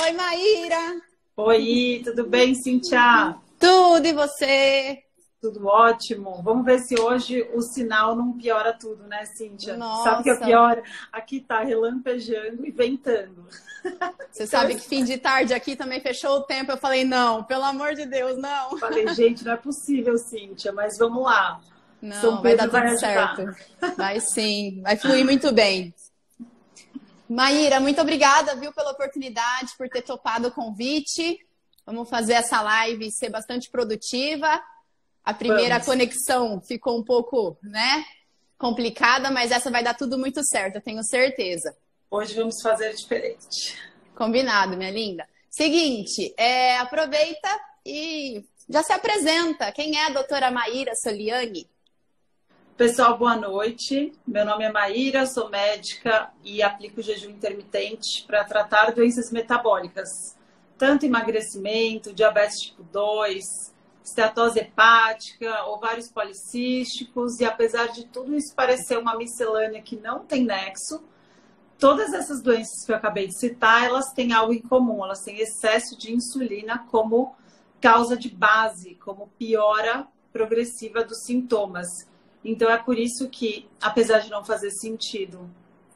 Oi, Maíra! Oi, tudo bem, Cíntia? Tudo, e você? Tudo ótimo. Vamos ver se hoje o sinal não piora tudo, né, Cíntia? Sabe o que é Nossa, pior? Aqui tá relampejando e ventando. você Então, sabe que fim de tarde aqui também fechou o tempo. Eu falei, não, pelo amor de Deus, não. falei, gente, não é possível, Cíntia, mas vamos lá. São Não, vai dar Pedro tudo vai certo. ajudar. Vai sim, vai fluir muito bem. Maíra, muito obrigada, viu, pela oportunidade, por ter topado o convite. Vamos fazer essa live ser bastante produtiva. A primeira Vamos. conexão ficou um pouco, né, complicada, mas essa vai dar tudo muito certo, eu tenho certeza. Hoje vamos fazer diferente. Combinado, minha linda. Seguinte, aproveita e já se apresenta. Quem é a doutora Maíra Soliani? Pessoal, boa noite. Meu nome é Maíra, sou médica e aplico jejum intermitente para tratar doenças metabólicas, tanto emagrecimento, diabetes tipo 2, esteatose hepática, ovários policísticos, e apesar de tudo isso parecer uma miscelânea que não tem nexo, todas essas doenças que eu acabei de citar, elas têm algo em comum, elas têm excesso de insulina como causa de base, como piora progressiva dos sintomas. Então é por isso que, apesar de não fazer sentido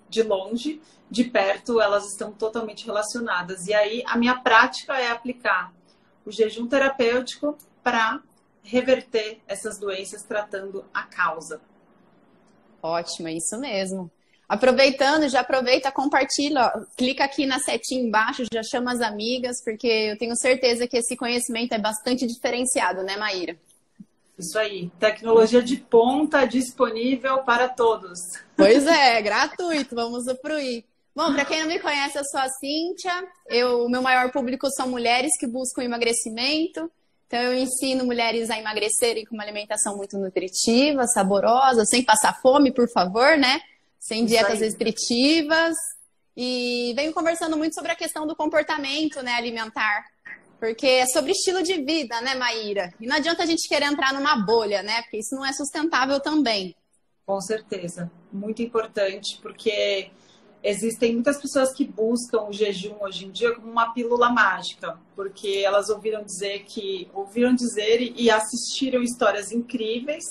de longe, de perto, elas estão totalmente relacionadas. E aí a minha prática é aplicar o jejum terapêutico para reverter essas doenças tratando a causa. Ótimo, é isso mesmo. Aproveitando, já aproveita, compartilha, ó, clica aqui na setinha embaixo, já chama as amigas, porque eu tenho certeza que esse conhecimento é bastante diferenciado, né, Maíra? Isso aí, tecnologia de ponta disponível para todos. Pois é, gratuito, vamos usufruir. Bom, para quem não me conhece, eu sou a Cíntia. O meu maior público são mulheres que buscam emagrecimento. Então, eu ensino mulheres a emagrecerem com uma alimentação muito nutritiva, saborosa, sem passar fome, por favor, né? Sem dietas restritivas. E venho conversando muito sobre a questão do comportamento, né, alimentar. Porque é sobre estilo de vida, né, Maíra? E não adianta a gente querer entrar numa bolha, né? Porque isso não é sustentável também. Com certeza, muito importante, porque existem muitas pessoas que buscam o jejum hoje em dia como uma pílula mágica, porque elas ouviram dizer e assistiram histórias incríveis,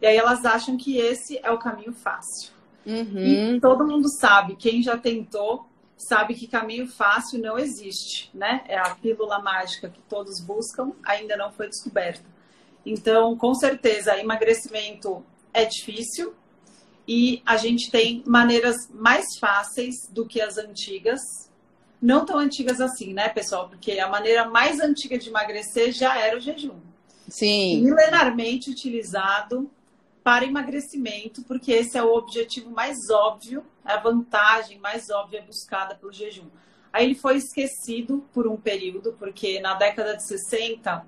e aí elas acham que esse é o caminho fácil. E todo mundo sabe, quem já tentou, sabe que caminho fácil não existe, né? É a pílula mágica que todos buscam, ainda não foi descoberta. Então, com certeza, emagrecimento é difícil e a gente tem maneiras mais fáceis do que as antigas. Não tão antigas assim, né, pessoal? Porque a maneira mais antiga de emagrecer já era o jejum. Sim. Milenarmente utilizado para emagrecimento, porque esse é o objetivo mais óbvio, a vantagem mais óbvia buscada pelo jejum. Aí ele foi esquecido por um período, porque na década de 60,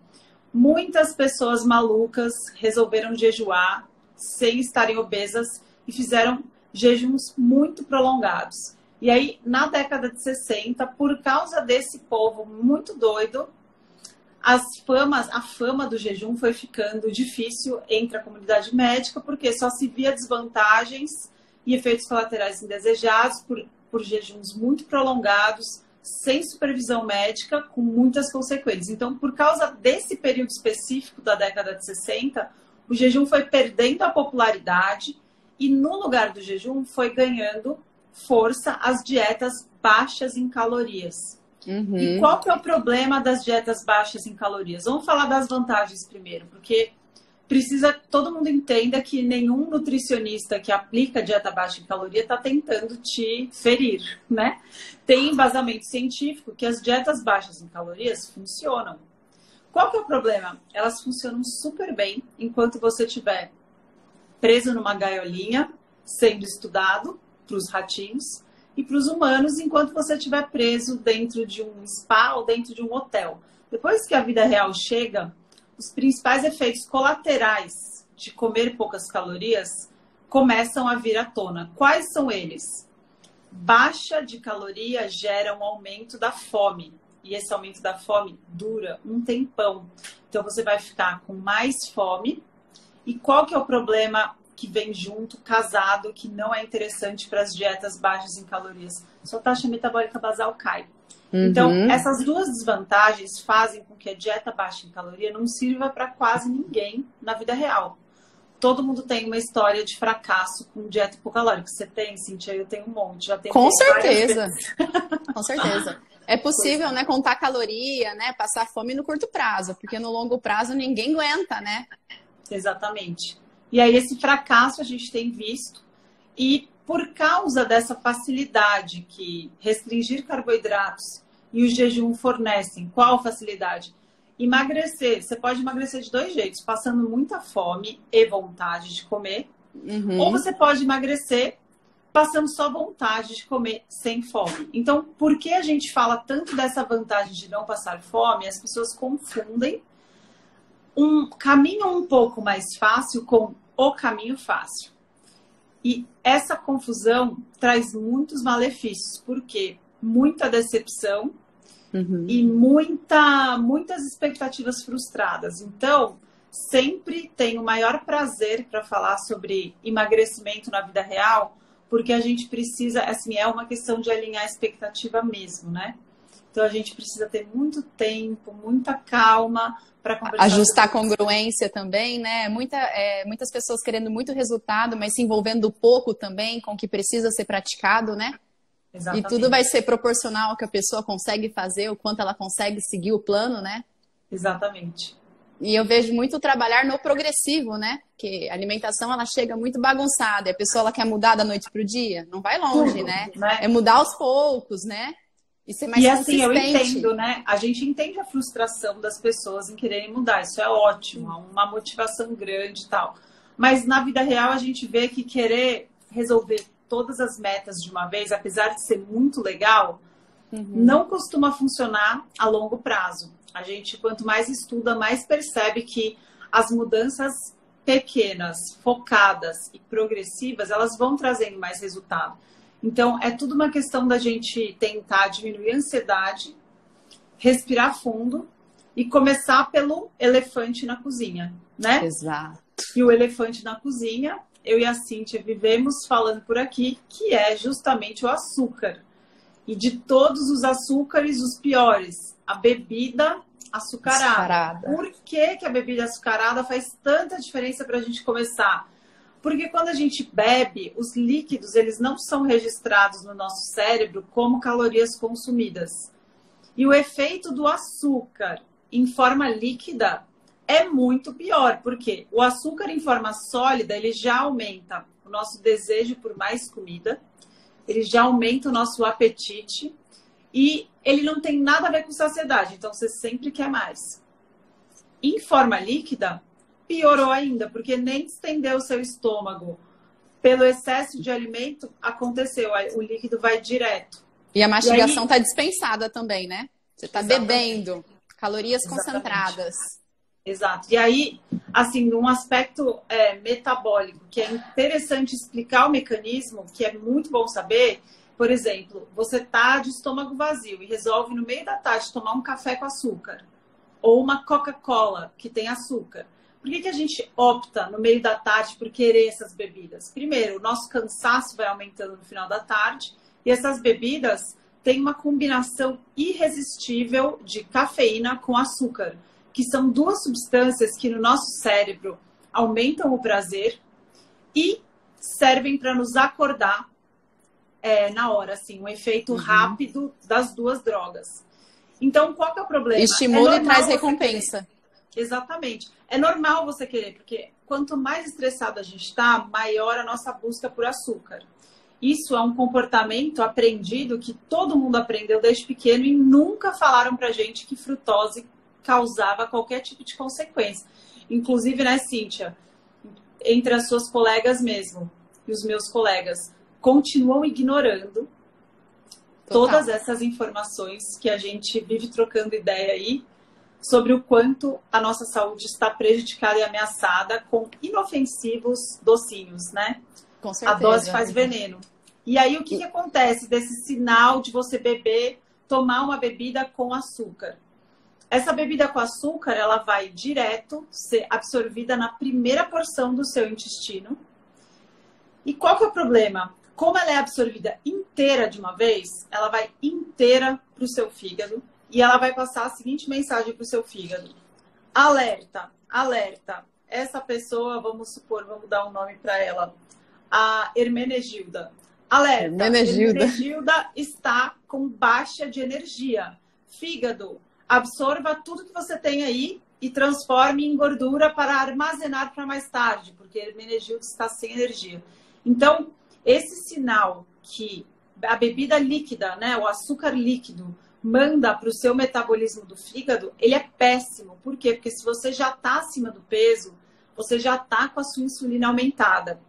muitas pessoas malucas resolveram jejuar sem estarem obesas e fizeram jejuns muito prolongados. E aí, na década de 60, por causa desse povo muito doido, a fama do jejum foi ficando difícil entre a comunidade médica, porque só se via desvantagens e efeitos colaterais indesejados por jejuns muito prolongados, sem supervisão médica, com muitas consequências. Então, por causa desse período específico da década de 60, o jejum foi perdendo a popularidade e, no lugar do jejum, foi ganhando força as dietas baixas em calorias. E qual que é o problema das dietas baixas em calorias? Vamos falar das vantagens primeiro, porque precisa que todo mundo entenda que nenhum nutricionista que aplica dieta baixa em caloria está tentando te ferir, né? Tem embasamento científico que as dietas baixas em calorias funcionam. Qual que é o problema? Elas funcionam super bem enquanto você estiver preso numa gaiolinha, sendo estudado para os ratinhos, e para os humanos, enquanto você estiver preso dentro de um spa ou dentro de um hotel. Depois que a vida real chega, os principais efeitos colaterais de comer poucas calorias começam a vir à tona. Quais são eles? Baixa de caloria gera um aumento da fome. E esse aumento da fome dura um tempão. Então você vai ficar com mais fome. E qual que é o problema que vem junto, casado, que não é interessante para as dietas baixas em calorias? Sua taxa metabólica basal cai. Então, essas duas desvantagens fazem com que a dieta baixa em caloria não sirva para quase ninguém na vida real. Todo mundo tem uma história de fracasso com dieta hipocalórica. Você tem, Cíntia? Eu tenho um monte. Já com certeza. Com certeza. É possível, né, contar caloria, né, passar fome no curto prazo, porque no longo prazo ninguém aguenta, né? Exatamente. E aí esse fracasso a gente tem visto, e por causa dessa facilidade que restringir carboidratos e o jejum fornecem, qual facilidade? Emagrecer. Você pode emagrecer de 2 jeitos, passando muita fome e vontade de comer, ou você pode emagrecer passando só vontade de comer sem fome. Então, por que a gente fala tanto dessa vantagem de não passar fome? As pessoas confundem um caminho um pouco mais fácil com o caminho fácil. E essa confusão traz muitos malefícios, porque muita decepção e muitas expectativas frustradas. Então, sempre tenho o maior prazer para falar sobre emagrecimento na vida real, porque a gente precisa, assim, é uma questão de alinhar a expectativa mesmo, né? Então a gente precisa ter muito tempo, muita calma para conversar. Ajustar a congruência também, né? Muitas pessoas querendo muito resultado, mas se envolvendo pouco também com o que precisa ser praticado, né? Exatamente. E tudo vai ser proporcional ao que a pessoa consegue fazer, o quanto ela consegue seguir o plano, né? Exatamente. E eu vejo muito trabalhar no progressivo, né? Que a alimentação, ela chega muito bagunçada. E a pessoa, ela quer mudar da noite pro dia. Não vai longe, né? É mudar aos poucos, né? E ser mais consistente. E assim, eu entendo, né? A gente entende a frustração das pessoas em quererem mudar. Isso é ótimo. É uma motivação grande e tal. Mas na vida real, a gente vê que querer resolver todas as metas de uma vez, apesar de ser muito legal, não costuma funcionar a longo prazo. A gente, quanto mais estuda, mais percebe que as mudanças pequenas, focadas e progressivas, elas vão trazendo mais resultado. Então, é tudo uma questão da gente tentar diminuir a ansiedade, respirar fundo e começar pelo elefante na cozinha, né? Exato. E o elefante na cozinha, eu e a Cíntia vivemos falando por aqui, que é justamente o açúcar. E de todos os açúcares, os piores, a bebida açucarada. Por que a bebida açucarada faz tanta diferença para a gente começar? Porque quando a gente bebe, os líquidos, eles não são registrados no nosso cérebro como calorias consumidas. E o efeito do açúcar em forma líquida é muito pior, porque o açúcar em forma sólida, ele já aumenta o nosso desejo por mais comida, ele já aumenta o nosso apetite e ele não tem nada a ver com saciedade, então você sempre quer mais. Em forma líquida, piorou ainda, porque nem distendeu o seu estômago. Pelo excesso de alimento, aconteceu, o líquido vai direto. E a mastigação está dispensada também, né? Você está bebendo calorias concentradas. Exato. E aí, assim, num aspecto metabólico, que é interessante explicar o mecanismo, que é muito bom saber. Por exemplo, você tá de estômago vazio e resolve no meio da tarde tomar um café com açúcar ou uma Coca-Cola que tem açúcar. Por que a gente opta no meio da tarde por querer essas bebidas? Primeiro, o nosso cansaço vai aumentando no final da tarde e essas bebidas têm uma combinação irresistível de cafeína com açúcar, que são duas substâncias que no nosso cérebro aumentam o prazer e servem para nos acordar na hora, assim, um efeito rápido das duas drogas. Então, qual que é o problema? Estimula e traz recompensa. Exatamente. É normal você querer, porque quanto mais estressado a gente está, maior a nossa busca por açúcar. Isso é um comportamento aprendido que todo mundo aprendeu desde pequeno e nunca falaram pra gente que frutose causava qualquer tipo de consequência. Inclusive, né, Cíntia, entre as suas colegas mesmo e os meus colegas, continuam ignorando todas essas informações que a gente vive trocando ideia aí sobre o quanto a nossa saúde está prejudicada e ameaçada com inofensivos docinhos, né? Com certeza. A dose faz veneno. E aí, o que acontece desse sinal de você beber, tomar uma bebida com açúcar? Essa bebida com açúcar, ela vai direto ser absorvida na primeira porção do seu intestino. E qual que é o problema? como ela é absorvida inteira de uma vez, ela vai inteira para o seu fígado e ela vai passar a seguinte mensagem para o seu fígado. Alerta, alerta. Essa pessoa, vamos supor, vamos dar um nome para ela, a Hermenegilda. Alerta, Hermenegilda está com baixa de energia. Fígado, absorva tudo que você tem aí e transforme em gordura para armazenar para mais tarde, porque Hermenegilda está sem energia. Então, esse sinal que a bebida líquida, né, o açúcar líquido, manda para o seu metabolismo do fígado, ele é péssimo. Por quê? Porque se você já está acima do peso, você já está com a sua insulina aumentada.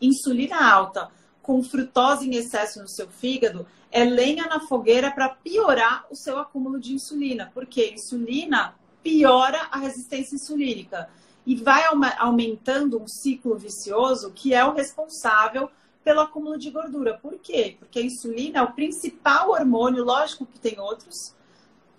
Insulina alta com frutose em excesso no seu fígado é lenha na fogueira para piorar o seu acúmulo de insulina. Porque insulina piora a resistência insulínica e vai aumentando um ciclo vicioso que é o responsável pelo acúmulo de gordura. Por quê? Porque a insulina é o principal hormônio, lógico que tem outros,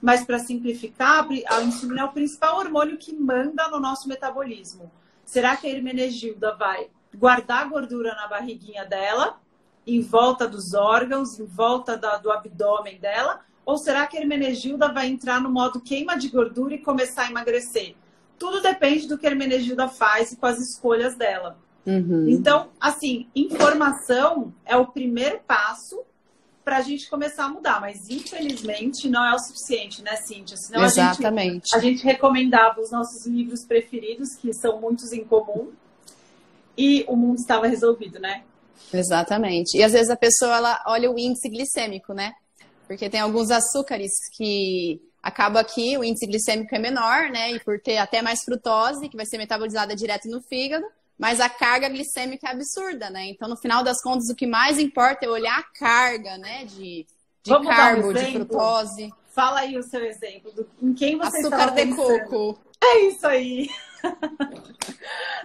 mas para simplificar, a insulina é o principal hormônio que manda no nosso metabolismo. Será que a Hermenegilda vai guardar a gordura na barriguinha dela, em volta dos órgãos, em volta do abdômen dela? Ou será que a Hermenegilda vai entrar no modo queima de gordura e começar a emagrecer? Tudo depende do que a Hermenegilda faz e com as escolhas dela. Uhum. Então, assim, informação é o primeiro passo para a gente começar a mudar, mas infelizmente não é o suficiente, né, Cíntia? Senão Exatamente. A gente recomendava os nossos livros preferidos, que são muitos em comum, e o mundo estava resolvido, né? Exatamente. E às vezes a pessoa ela olha o índice glicêmico, né? Porque tem alguns açúcares que acaba que o índice glicêmico é menor, né? E por ter até mais frutose, que vai ser metabolizada direto no fígado, mas a carga glicêmica é absurda, né? Então, no final das contas, o que mais importa é olhar a carga, né? De carbo, de frutose. Fala aí o seu exemplo. Em quem você Açúcar de pensando? coco. É isso aí.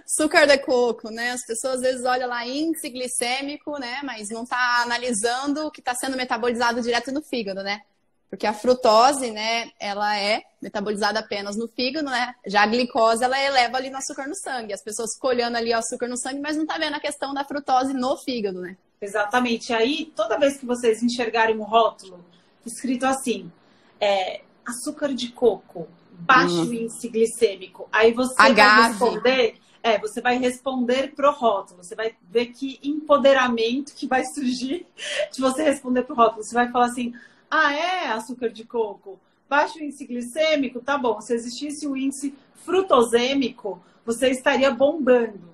Açúcar de coco, né? As pessoas às vezes olham lá índice glicêmico, né? Mas não tá analisando o que está sendo metabolizado direto no fígado, né? Porque a frutose, né, ela é metabolizada apenas no fígado, né? Já a glicose, ela eleva ali no açúcar no sangue. As pessoas ficam olhando ali o açúcar no sangue, mas não tá vendo a questão da frutose no fígado, né? Exatamente. Aí, toda vez que vocês enxergarem um rótulo escrito assim, açúcar de coco, baixo índice glicêmico, aí você vai responder pro rótulo. Você vai ver que empoderamento que vai surgir de você responder pro rótulo. Você vai falar assim, açúcar de coco, baixo índice glicêmico, tá bom. Se existisse o índice frutosêmico, você estaria bombando.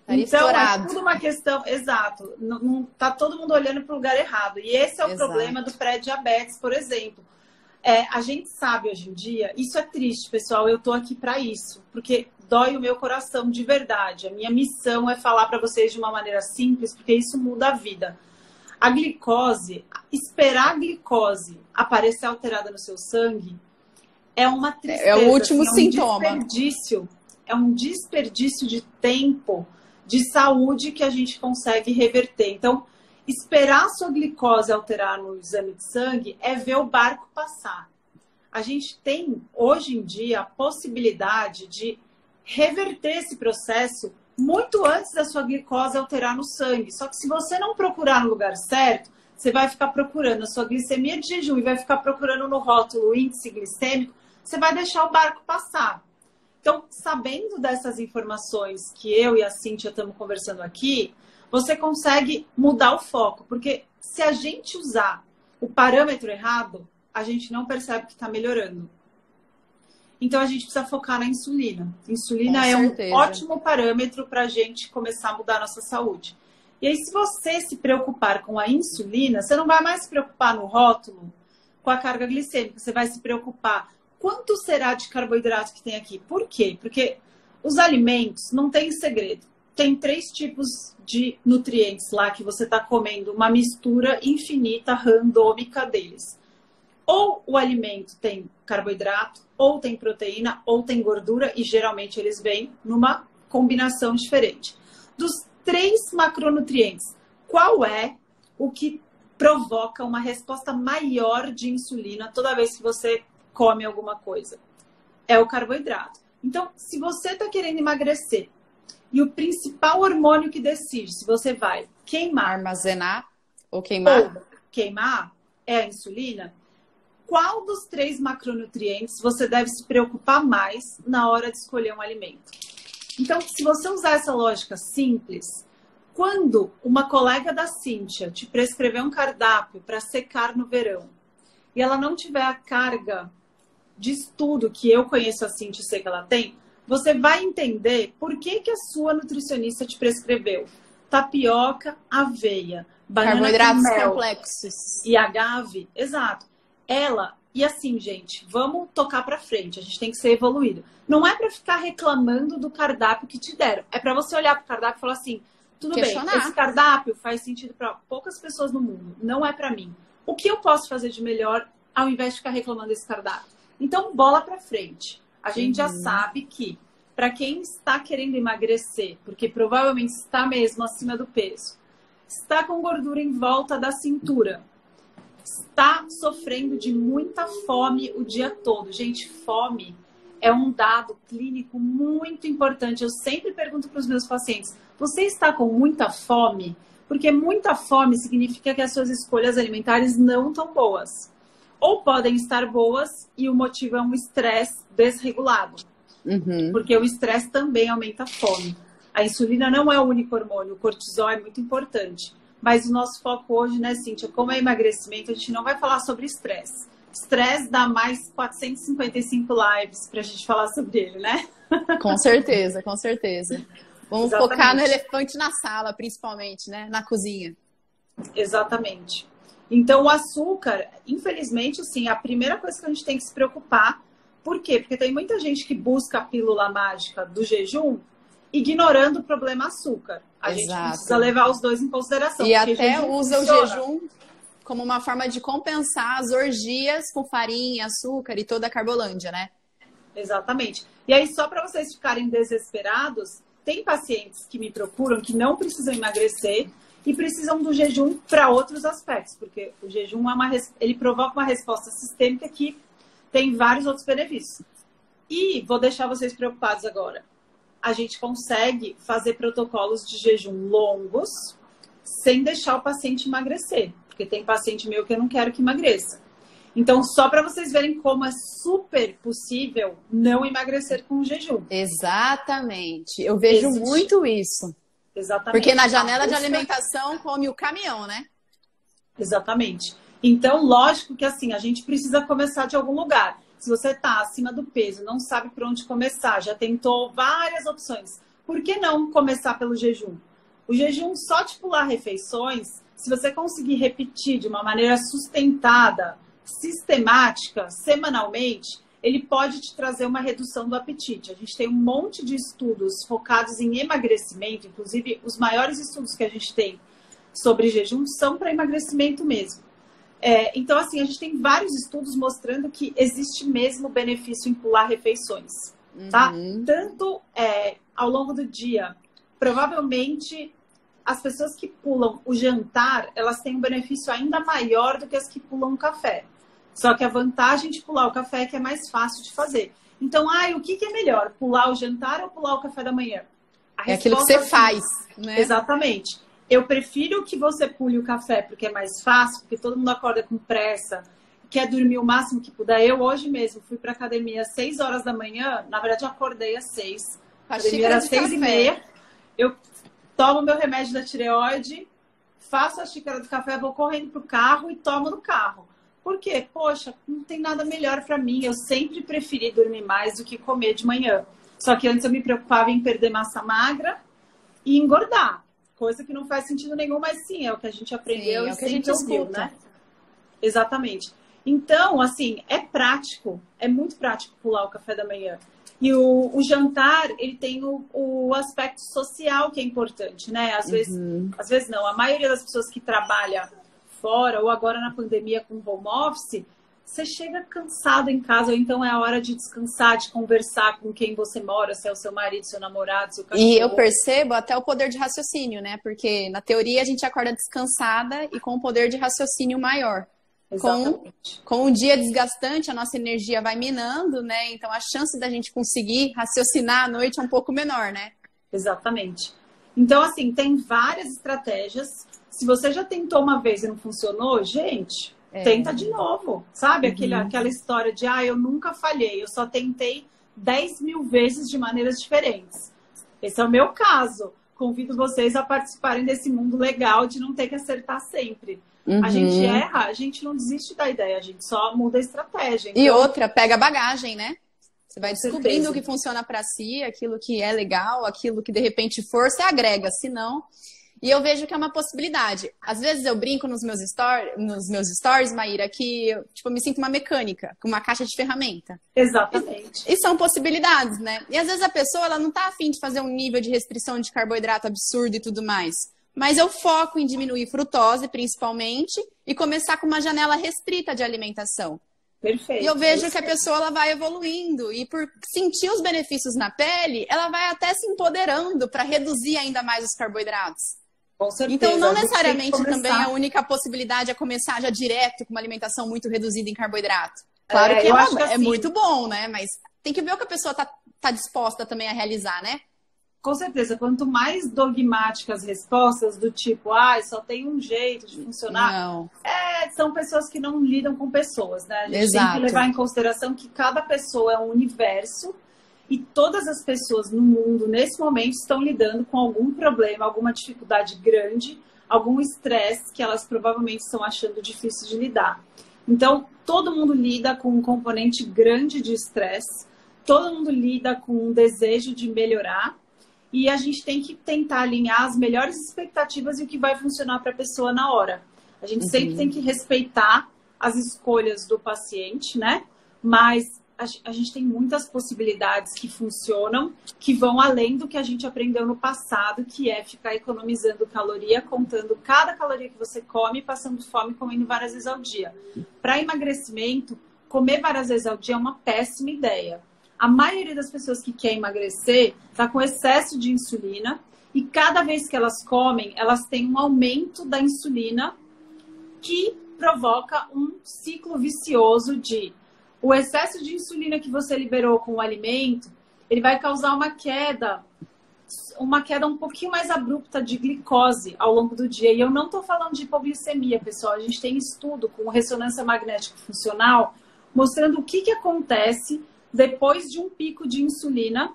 Estaria então, estourado. É tudo uma questão, exato, não tá todo mundo olhando para o lugar errado. E esse é o problema do pré-diabetes, por exemplo. A gente sabe hoje em dia, isso é triste, pessoal, eu tô aqui para isso, porque dói o meu coração de verdade. A minha missão é falar para vocês de uma maneira simples, porque isso muda a vida. A glicose, esperar a glicose aparecer alterada no seu sangue é uma tristeza. É o último assim, sintoma. É um desperdício de tempo, de saúde que a gente consegue reverter. Então, esperar a sua glicose alterar no exame de sangue é ver o barco passar. A gente tem, hoje em dia, a possibilidade de reverter esse processo muito antes da sua glicose alterar no sangue. Só que se você não procurar no lugar certo, você vai ficar procurando a sua glicemia de jejum e vai ficar procurando no rótulo o índice glicêmico, você vai deixar o barco passar. Então, sabendo dessas informações que eu e a Cíntia estamos conversando aqui, você consegue mudar o foco. Porque se a gente usar o parâmetro errado, a gente não percebe que está melhorando. Então, a gente precisa focar na insulina. Insulina é um ótimo parâmetro para a gente começar a mudar a nossa saúde. E aí, se você se preocupar com a insulina, você não vai mais se preocupar no rótulo com a carga glicêmica. Você vai se preocupar quanto será de carboidrato que tem aqui. Por quê? Porque os alimentos não tem segredo. Tem 3 tipos de nutrientes lá que você está comendo. Uma mistura infinita, randômica deles. Ou o alimento tem carboidrato, ou tem proteína, ou tem gordura, e geralmente eles vêm numa combinação diferente. Dos 3 macronutrientes, qual é o que provoca uma resposta maior de insulina toda vez que você come alguma coisa? É o carboidrato. Então, se você está querendo emagrecer E o principal hormônio que decide se você vai queimar, armazenar ou queimar, é a insulina. Qual dos 3 macronutrientes você deve se preocupar mais na hora de escolher um alimento? Então, se você usar essa lógica simples, quando uma colega da Cíntia te prescrever um cardápio para secar no verão e ela não tiver a carga de estudo que eu conheço a Cíntia e sei que ela tem, você vai entender por que a sua nutricionista te prescreveu tapioca, aveia, banana carboidratos com mel complexos. e agave. Exato. Ela, e assim, gente, vamos tocar para frente, a gente tem que ser evoluído. Não é para ficar reclamando do cardápio que te deram, é para você olhar para o cardápio e falar assim, tudo Questionar. bem, esse cardápio faz sentido para poucas pessoas no mundo, não é para mim. O que eu posso fazer de melhor ao invés de ficar reclamando desse cardápio? Então, bola para frente. A gente já sabe que, para quem está querendo emagrecer, porque provavelmente está mesmo acima do peso, está com gordura em volta da cintura, está sofrendo de muita fome o dia todo. Gente, fome é um dado clínico muito importante. Eu sempre pergunto para os meus pacientes, você está com muita fome? Porque muita fome significa que as suas escolhas alimentares não estão boas. Ou podem estar boas e o motivo é um estresse desregulado. Porque o estresse também aumenta a fome. A insulina não é o único hormônio, o cortisol é muito importante. Mas o nosso foco hoje, né, Cíntia, como é emagrecimento, a gente não vai falar sobre estresse. Estresse dá mais 455 lives pra gente falar sobre ele, né? Com certeza, com certeza. Vamos Exatamente. focar no elefante na sala, principalmente, né? Na cozinha. Exatamente. Então, o açúcar, infelizmente, assim, a primeira coisa que a gente tem que se preocupar. Por quê? Porque tem muita gente que busca a pílula mágica do jejum ignorando o problema açúcar. A gente precisa levar os dois em consideração. E até usa funciona. o jejum como uma forma de compensar as orgias com farinha, açúcar e toda a carbolândia, né? Exatamente. E aí, só para vocês ficarem desesperados, tem pacientes que me procuram que não precisam emagrecer e precisam do jejum para outros aspectos, porque o jejum ele provoca uma resposta sistêmica que tem vários outros benefícios. E vou deixar vocês preocupados agora. A gente consegue fazer protocolos de jejum longos sem deixar o paciente emagrecer, porque tem paciente meu que eu não quero que emagreça. Então, só para vocês verem como é super possível não emagrecer com o jejum. Exatamente. Eu vejo muito isso. Exatamente. Porque na janela de alimentação come o caminhão, né? Exatamente. Então, lógico que assim, a gente precisa começar de algum lugar. Se você está acima do peso, não sabe por onde começar, já tentou várias opções, por que não começar pelo jejum? O jejum, só de pular refeições, se você conseguir repetir de uma maneira sustentada, sistemática, semanalmente, ele pode te trazer uma redução do apetite. A gente tem um monte de estudos focados em emagrecimento, inclusive os maiores estudos que a gente tem sobre jejum são para emagrecimento mesmo. Então, assim, a gente tem vários estudos mostrando que existe mesmo benefício em pular refeições, tá? Tanto ao longo do dia. Provavelmente, as pessoas que pulam o jantar, elas têm um benefício ainda maior do que as que pulam o café. Só que a vantagem de pular o café é que é mais fácil de fazer. Então, o que é melhor? Pular o jantar ou pular o café da manhã? É aquilo que você faz, né? Exatamente. Eu prefiro que você pule o café porque é mais fácil, porque todo mundo acorda com pressa, quer dormir o máximo que puder. Eu hoje mesmo fui para academia às 6 horas da manhã, na verdade eu acordei às 6. A academia era às 6h30. Eu tomo meu remédio da tireoide, faço a xícara do café, vou correndo pro carro e tomo no carro. Por quê? Poxa, não tem nada melhor para mim. Eu sempre preferi dormir mais do que comer de manhã. Só que antes eu me preocupava em perder massa magra e engordar. Coisa que não faz sentido nenhum, mas sim, é o que a gente aprendeu e sempre ouviu, né? Exatamente. Então, assim, é prático, é muito prático pular o café da manhã. E o jantar, ele tem o aspecto social que é importante, né? Às vezes não, a maioria das pessoas que trabalha fora ou agora na pandemia com home office, você chega cansado em casa, ou então é a hora de descansar, de conversar com quem você mora, se é o seu marido, seu namorado, seu cachorro. E eu percebo até o poder de raciocínio, né? Porque na teoria a gente acorda descansada e com um poder de raciocínio maior. Com um dia desgastante, a nossa energia vai minando, né? Então a chance da gente conseguir raciocinar à noite é um pouco menor, né? Exatamente. Então, assim, tem várias estratégias. Se você já tentou uma vez e não funcionou, gente, tenta de novo. Sabe? Aquela história de, eu nunca falhei, eu só tentei 10.000 vezes de maneiras diferentes. Esse é o meu caso. Convido vocês a participarem desse mundo legal de não ter que acertar sempre. A gente erra, a gente não desiste da ideia, a gente só muda a estratégia. Então... E outra, pega a bagagem, né? Você vai descobrindo o que funciona para si, aquilo que é legal, aquilo que de repente for, você agrega, se não... E eu vejo que é uma possibilidade. Às vezes eu brinco nos meus stories, Maíra, que eu me sinto uma mecânica, com uma caixa de ferramenta. Exatamente. E são possibilidades, né? E às vezes a pessoa ela não tá afim de fazer um nível de restrição de carboidrato absurdo e tudo mais. Mas eu foco em diminuir frutose, principalmente, e começar com uma janela restrita de alimentação. Perfeito. E eu vejo que a pessoa ela vai evoluindo e por sentir os benefícios na pele, ela vai até se empoderando para reduzir ainda mais os carboidratos. Com certeza. Então, não necessariamente também a única possibilidade é começar já direto com uma alimentação muito reduzida em carboidrato. Claro que é muito bom, né? Mas tem que ver o que a pessoa tá disposta também a realizar, né? Com certeza, quanto mais dogmáticas as respostas do tipo, só tem um jeito de funcionar, não. São pessoas que não lidam com pessoas, né? A gente Exato. tem que levar em consideração que cada pessoa é um universo e todas as pessoas no mundo, nesse momento, estão lidando com algum problema, alguma dificuldade grande, algum estresse que elas provavelmente estão achando difícil de lidar. Então, todo mundo lida com um componente grande de estresse, todo mundo lida com um desejo de melhorar, e a gente tem que tentar alinhar as melhores expectativas e o que vai funcionar para a pessoa na hora. A gente sempre tem que respeitar as escolhas do paciente, né? Mas a gente tem muitas possibilidades que funcionam, que vão além do que a gente aprendeu no passado, que é ficar economizando caloria, contando cada caloria que você come, passando fome, comendo várias vezes ao dia. Para emagrecimento, comer várias vezes ao dia é uma péssima ideia. A maioria das pessoas que quer emagrecer está com excesso de insulina e cada vez que elas comem, elas têm um aumento da insulina que provoca um ciclo vicioso de o excesso de insulina que você liberou com o alimento, ele vai causar uma queda um pouquinho mais abrupta de glicose ao longo do dia. E eu não estou falando de hipoglicemia, pessoal. A gente tem estudo com ressonância magnética funcional mostrando o que acontece depois de um pico de insulina,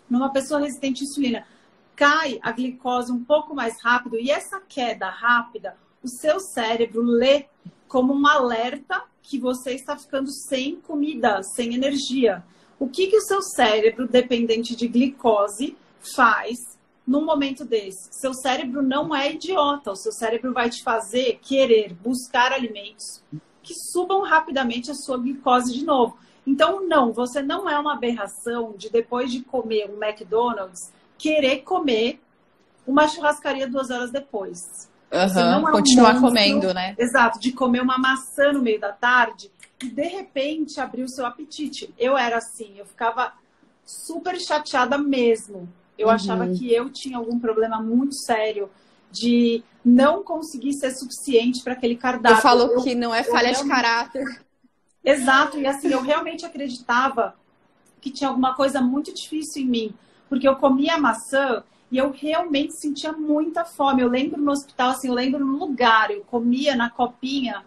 numa pessoa resistente à insulina, cai a glicose um pouco mais rápido e essa queda rápida, o seu cérebro lê como um alerta que você está ficando sem comida, sem energia. O que o seu cérebro, dependente de glicose, faz num momento desse? Seu cérebro não é idiota, o seu cérebro vai te fazer querer buscar alimentos que subam rapidamente a sua glicose de novo. Então, não, você não é uma aberração de depois de comer um McDonald's, querer comer uma churrascaria 2 horas depois. Você não é continuar comendo, né? Exato, de comer uma maçã no meio da tarde e de repente abrir o seu apetite. Eu era assim, eu ficava super chateada mesmo. Eu achava que eu tinha algum problema muito sério de não conseguir ser suficiente para aquele cardápio. Eu falo que não é falha de caráter. Exato, e assim, eu realmente acreditava que tinha alguma coisa muito difícil em mim, porque eu comia maçã e eu realmente sentia muita fome. Eu lembro no hospital, assim, eu lembro no lugar, eu comia na copinha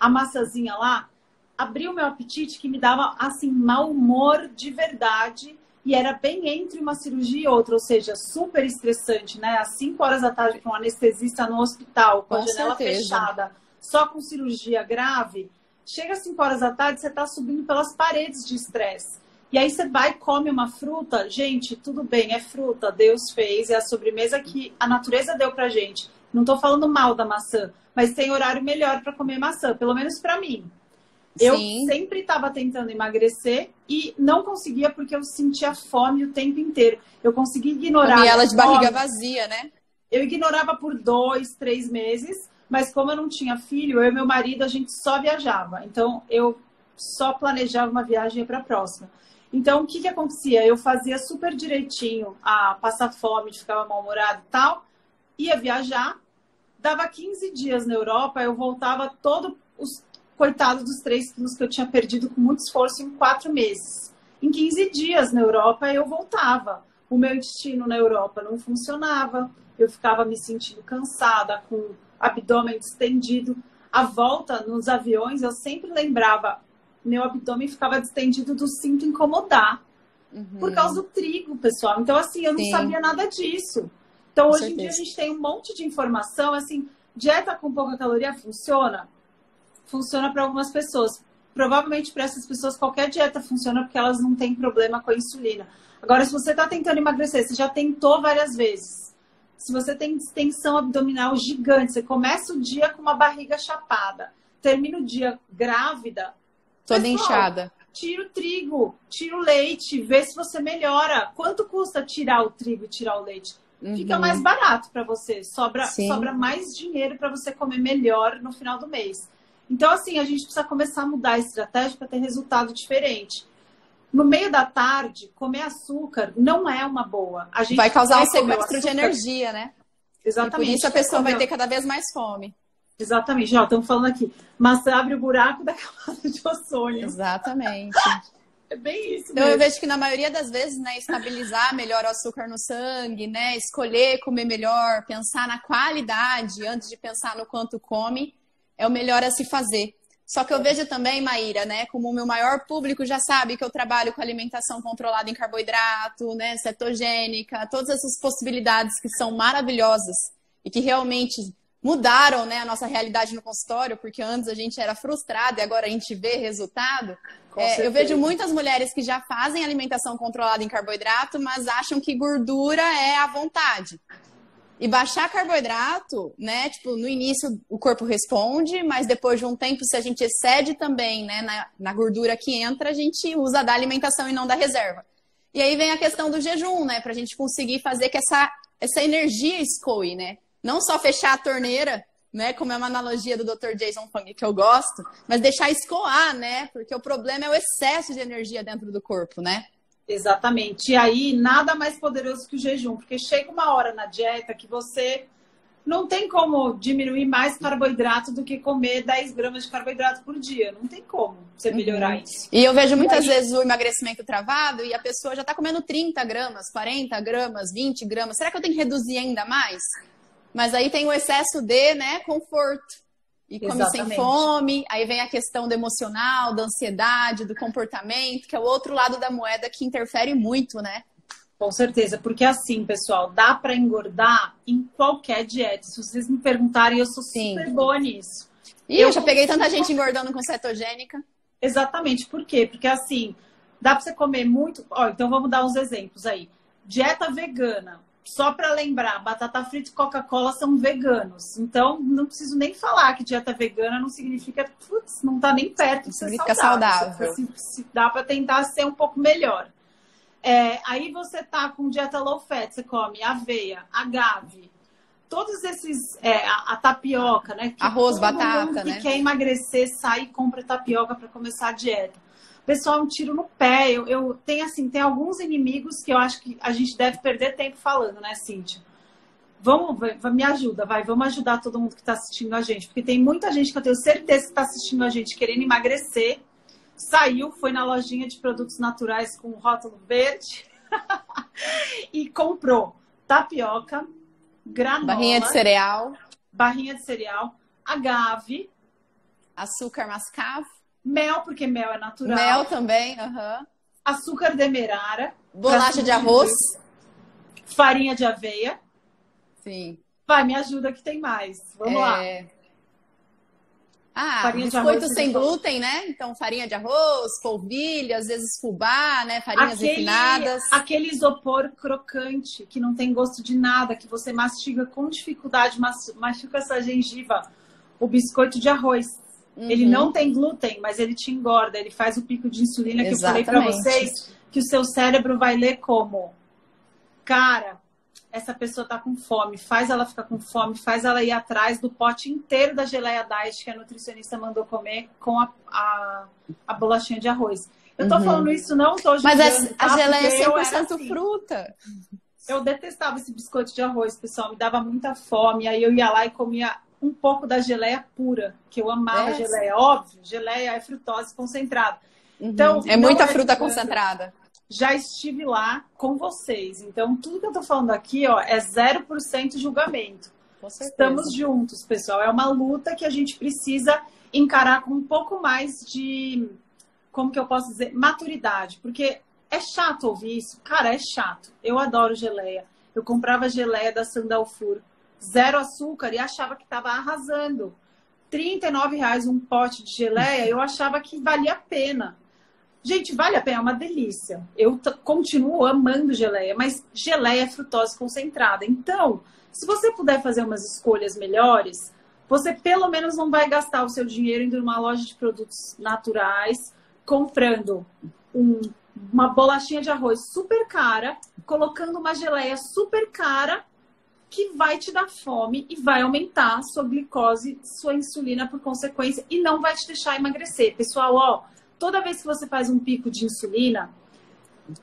a maçãzinha lá, abria o meu apetite que me dava, assim, mau humor de verdade, e era bem entre uma cirurgia e outra, ou seja, super estressante, né? Às 5 horas da tarde para um anestesista no hospital, com a janela fechada, só com cirurgia grave. Chega às 5 horas da tarde, você está subindo pelas paredes de estresse. E aí você vai e come uma fruta. Gente, tudo bem, é fruta, Deus fez, é a sobremesa que a natureza deu pra gente. Não estou falando mal da maçã, mas tem horário melhor para comer maçã, pelo menos para mim. Eu sempre estava tentando emagrecer e não conseguia porque eu sentia fome o tempo inteiro. Eu conseguia ignorar. Comia ela de barriga vazia, né? Eu ignorava por 2, 3 meses. Mas como eu não tinha filho, eu e meu marido, a gente só viajava. Então, eu só planejava uma viagem para a próxima. Então, o que acontecia? Eu fazia super direitinho a passar fome, ficava mal-humorado e tal. Ia viajar, dava 15 dias na Europa, eu voltava todo os coitados dos 3 quilos que eu tinha perdido com muito esforço em 4 meses. Em 15 dias na Europa, eu voltava. O meu intestino na Europa não funcionava, eu ficava me sentindo cansada, com o abdômen distendido. A volta nos aviões, eu sempre lembrava, meu abdômen ficava distendido do cinto incomodar. Por causa do trigo, pessoal. Então, assim, eu não sabia nada disso. Então, Com hoje em certeza. dia, a gente tem um monte de informação, assim, dieta com pouca caloria funciona? Funciona para algumas pessoas. Provavelmente, para essas pessoas, qualquer dieta funciona porque elas não têm problema com a insulina. Agora, se você está tentando emagrecer, você já tentou várias vezes. Se você tem distensão abdominal gigante, você começa o dia com uma barriga chapada, termina o dia grávida, Toda pessoal, inchada. tira o trigo, tira o leite, vê se você melhora. Quanto custa tirar o trigo e tirar o leite? Fica mais barato para você, sobra mais dinheiro para você comer melhor no final do mês. Então, assim, a gente precisa começar a mudar a estratégia para ter resultado diferente. No meio da tarde, comer açúcar não é uma boa. A gente Vai causar um comer o sequestro de açúcar. energia, né? Exatamente. E por isso a pessoa vai ter cada vez mais fome. Exatamente. Já estamos falando aqui. Mas abre o buraco da camada de ozônio. Exatamente. É bem isso Então, mesmo. eu vejo que na maioria das vezes, né, estabilizar melhor o açúcar no sangue, né, escolher comer melhor, pensar na qualidade antes de pensar no quanto come, é o melhor a se fazer. Só que eu vejo também, Maíra, né, como o meu maior público já sabe que eu trabalho com alimentação controlada em carboidrato, né, cetogênica, todas essas possibilidades que são maravilhosas e que realmente mudaram, né, a nossa realidade no consultório, porque antes a gente era frustrada e agora a gente vê resultado. Eu vejo muitas mulheres que já fazem alimentação controlada em carboidrato, mas acham que gordura é à vontade. E baixar carboidrato, né? Tipo, no início o corpo responde, mas depois de um tempo, se a gente excede também, né, na gordura que entra, a gente usa da alimentação e não da reserva. E aí vem a questão do jejum, né? Pra gente conseguir fazer que essa energia escoe, né? Não só fechar a torneira, né? Como é uma analogia do Dr. Jason Fung, que eu gosto, mas deixar escoar, né? Porque o problema é o excesso de energia dentro do corpo, né? Exatamente. E aí, nada mais poderoso que o jejum, porque chega uma hora na dieta que você não tem como diminuir mais carboidrato do que comer 10 gramas de carboidrato por dia. Não tem como você melhorar isso. E eu vejo muitas vezes o emagrecimento travado e a pessoa já está comendo 30 gramas, 40 gramas, 20 gramas. Será que eu tenho que reduzir ainda mais? Mas aí tem o excesso de, né, conforto. E come sem fome, aí vem a questão do emocional, da ansiedade, do comportamento, que é o outro lado da moeda que interfere muito, né? Com certeza, porque assim, pessoal, dá para engordar em qualquer dieta. Se vocês me perguntarem, eu sou super boa nisso. E eu já peguei tanta gente engordando com cetogênica. Exatamente, por quê? Porque assim, dá para você comer muito... Ó, então vamos dar uns exemplos aí. Dieta vegana. Só para lembrar, batata frita e Coca-Cola são veganos. Então, não preciso nem falar que dieta vegana não significa, putz, não tá nem perto de ser saudável. Se dá para tentar ser um pouco melhor. Aí você tá com dieta low fat, você come aveia, agave, todos esses, a tapioca, né? Que arroz, todo batata, mundo que né? quer emagrecer, sai e compra tapioca para começar a dieta. Pessoal, é um tiro no pé. Eu tenho, assim, tem alguns inimigos que eu acho que a gente deve perder tempo falando, né, Cíntia? Me ajuda, vamos ajudar todo mundo que está assistindo a gente, porque tem muita gente que eu tenho certeza que está assistindo a gente querendo emagrecer, saiu, foi na lojinha de produtos naturais com o rótulo verde e comprou tapioca, granola, barrinha de cereal, agave, açúcar mascavo, mel, porque mel é natural. Mel também, açúcar demerara. Bolacha de arroz. Farinha de aveia. Sim. Vai, me ajuda que tem mais. Vamos lá. Biscoito sem glúten, né? Então, farinha de arroz, polvilho, às vezes fubá, né? Farinhas refinadas. Aquele isopor crocante, que não tem gosto de nada, que você mastiga com dificuldade, machuca essa gengiva. O biscoito de arroz. Ele não tem glúten, mas ele te engorda. Ele faz o pico de insulina que eu falei para vocês, que o seu cérebro vai ler como: cara, essa pessoa tá com fome. Faz ela ficar com fome, faz ela ir atrás do pote inteiro da geleia diet que a nutricionista mandou comer com a bolachinha de arroz. Eu tô falando isso, não tô julgando. Mas a geleia é 100% assim. Fruta. Eu detestava esse biscoito de arroz, pessoal. Me dava muita fome. Aí eu ia lá e comia um pouco da geleia pura, que eu amava geleia. Óbvio, geleia é frutose concentrada. Então, é muita fruta concentrada. já estive lá com vocês. Então, tudo que eu tô falando aqui, ó, é 0% julgamento. Com certeza. Estamos juntos, pessoal. É uma luta que a gente precisa encarar com um pouco mais de, como que eu posso dizer, maturidade. Porque é chato ouvir isso. Cara, é chato. Eu adoro geleia. Eu comprava geleia da Sandalfur, 0 açúcar, e achava que estava arrasando. R$39 um pote de geleia, eu achava que valia a pena. Gente, vale a pena, é uma delícia. Eu continuo amando geleia, mas geleia é frutose concentrada. Então, se você puder fazer umas escolhas melhores, você pelo menos não vai gastar o seu dinheiro indo numa loja de produtos naturais, comprando uma bolachinha de arroz super cara, colocando uma geleia super cara, que vai te dar fome e vai aumentar a sua glicose, sua insulina por consequência, e não vai te deixar emagrecer. Pessoal, ó, toda vez que você faz um pico de insulina,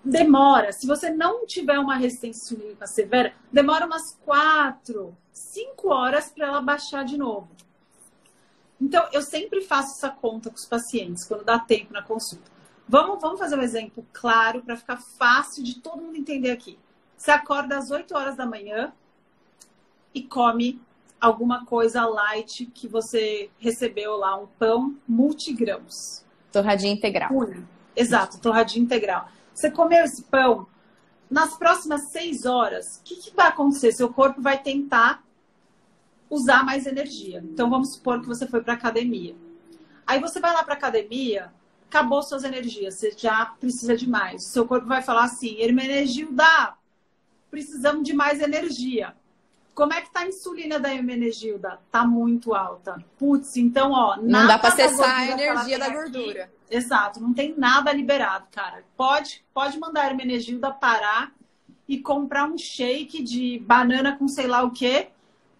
demora. Se você não tiver uma resistência insulínica severa, demora umas 4, 5 horas para ela baixar de novo. Então, eu sempre faço essa conta com os pacientes, quando dá tempo na consulta. Vamos fazer um exemplo claro para ficar fácil de todo mundo entender aqui. Você acorda às 8 horas da manhã e come alguma coisa light que você recebeu lá, um pão multigrãos. Torradinha integral. Exato, torradinha integral. Você comeu esse pão, nas próximas 6 horas, o que vai acontecer? Seu corpo vai tentar usar mais energia. Então, vamos supor que você foi para academia. Aí você vai lá para academia, acabou suas energias, você já precisa de mais. O seu corpo vai falar assim, Hermenegilda, precisamos de mais energia. Como é que tá a insulina da Hermenegilda? Tá muito alta. Putz, então, ó... Não dá para acessar a energia da gordura. Aqui. Exato, não tem nada liberado, cara. Pode mandar a Hermenegilda parar e comprar um shake de banana com sei lá o quê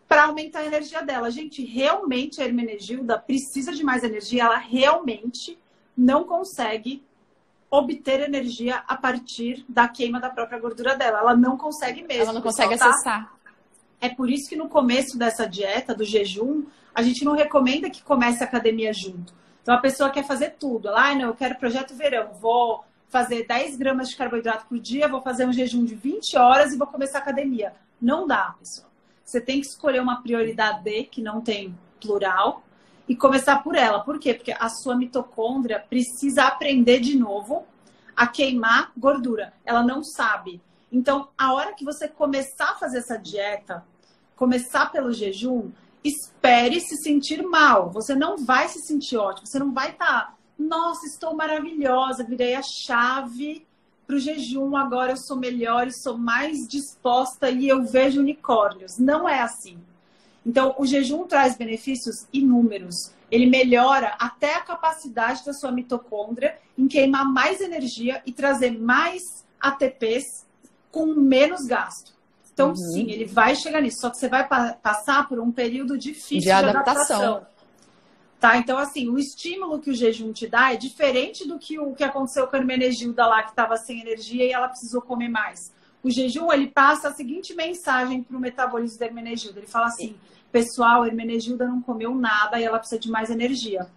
para aumentar a energia dela. Gente, realmente a Hermenegilda precisa de mais energia, ela realmente não consegue obter energia a partir da queima da própria gordura dela. Ela não consegue mesmo. Ela não consegue acessar. É por isso que no começo dessa dieta, do jejum, a gente não recomenda que comece a academia junto. Então a pessoa quer fazer tudo. Ela, não, eu quero projeto verão, vou fazer 10 gramas de carboidrato por dia, vou fazer um jejum de 20 horas e vou começar a academia. Não dá, pessoal. Você tem que escolher uma prioridade que não tem plural e começar por ela. Por quê? Porque a sua mitocôndria precisa aprender de novo a queimar gordura. Ela não sabe. Então, a hora que você começar a fazer essa dieta, começar pelo jejum, espere se sentir mal. Você não vai se sentir ótimo. Você não vai estar, nossa, estou maravilhosa, virei a chave para o jejum, agora eu sou melhor e sou mais disposta e eu vejo unicórnios. Não é assim. Então, o jejum traz benefícios inúmeros. Ele melhora até a capacidade da sua mitocôndria em queimar mais energia e trazer mais ATPs com menos gasto. Então, sim, ele vai chegar nisso. Só que você vai passar por um período difícil de adaptação. Tá? Então, assim, o estímulo que o jejum te dá é diferente do que o que aconteceu com a Hermenegilda lá, que estava sem energia e ela precisou comer mais. O jejum, ele passa a seguinte mensagem para o metabolismo da Hermenegilda. Ele fala assim, pessoal, a Hermenegilda não comeu nada e ela precisa de mais energia.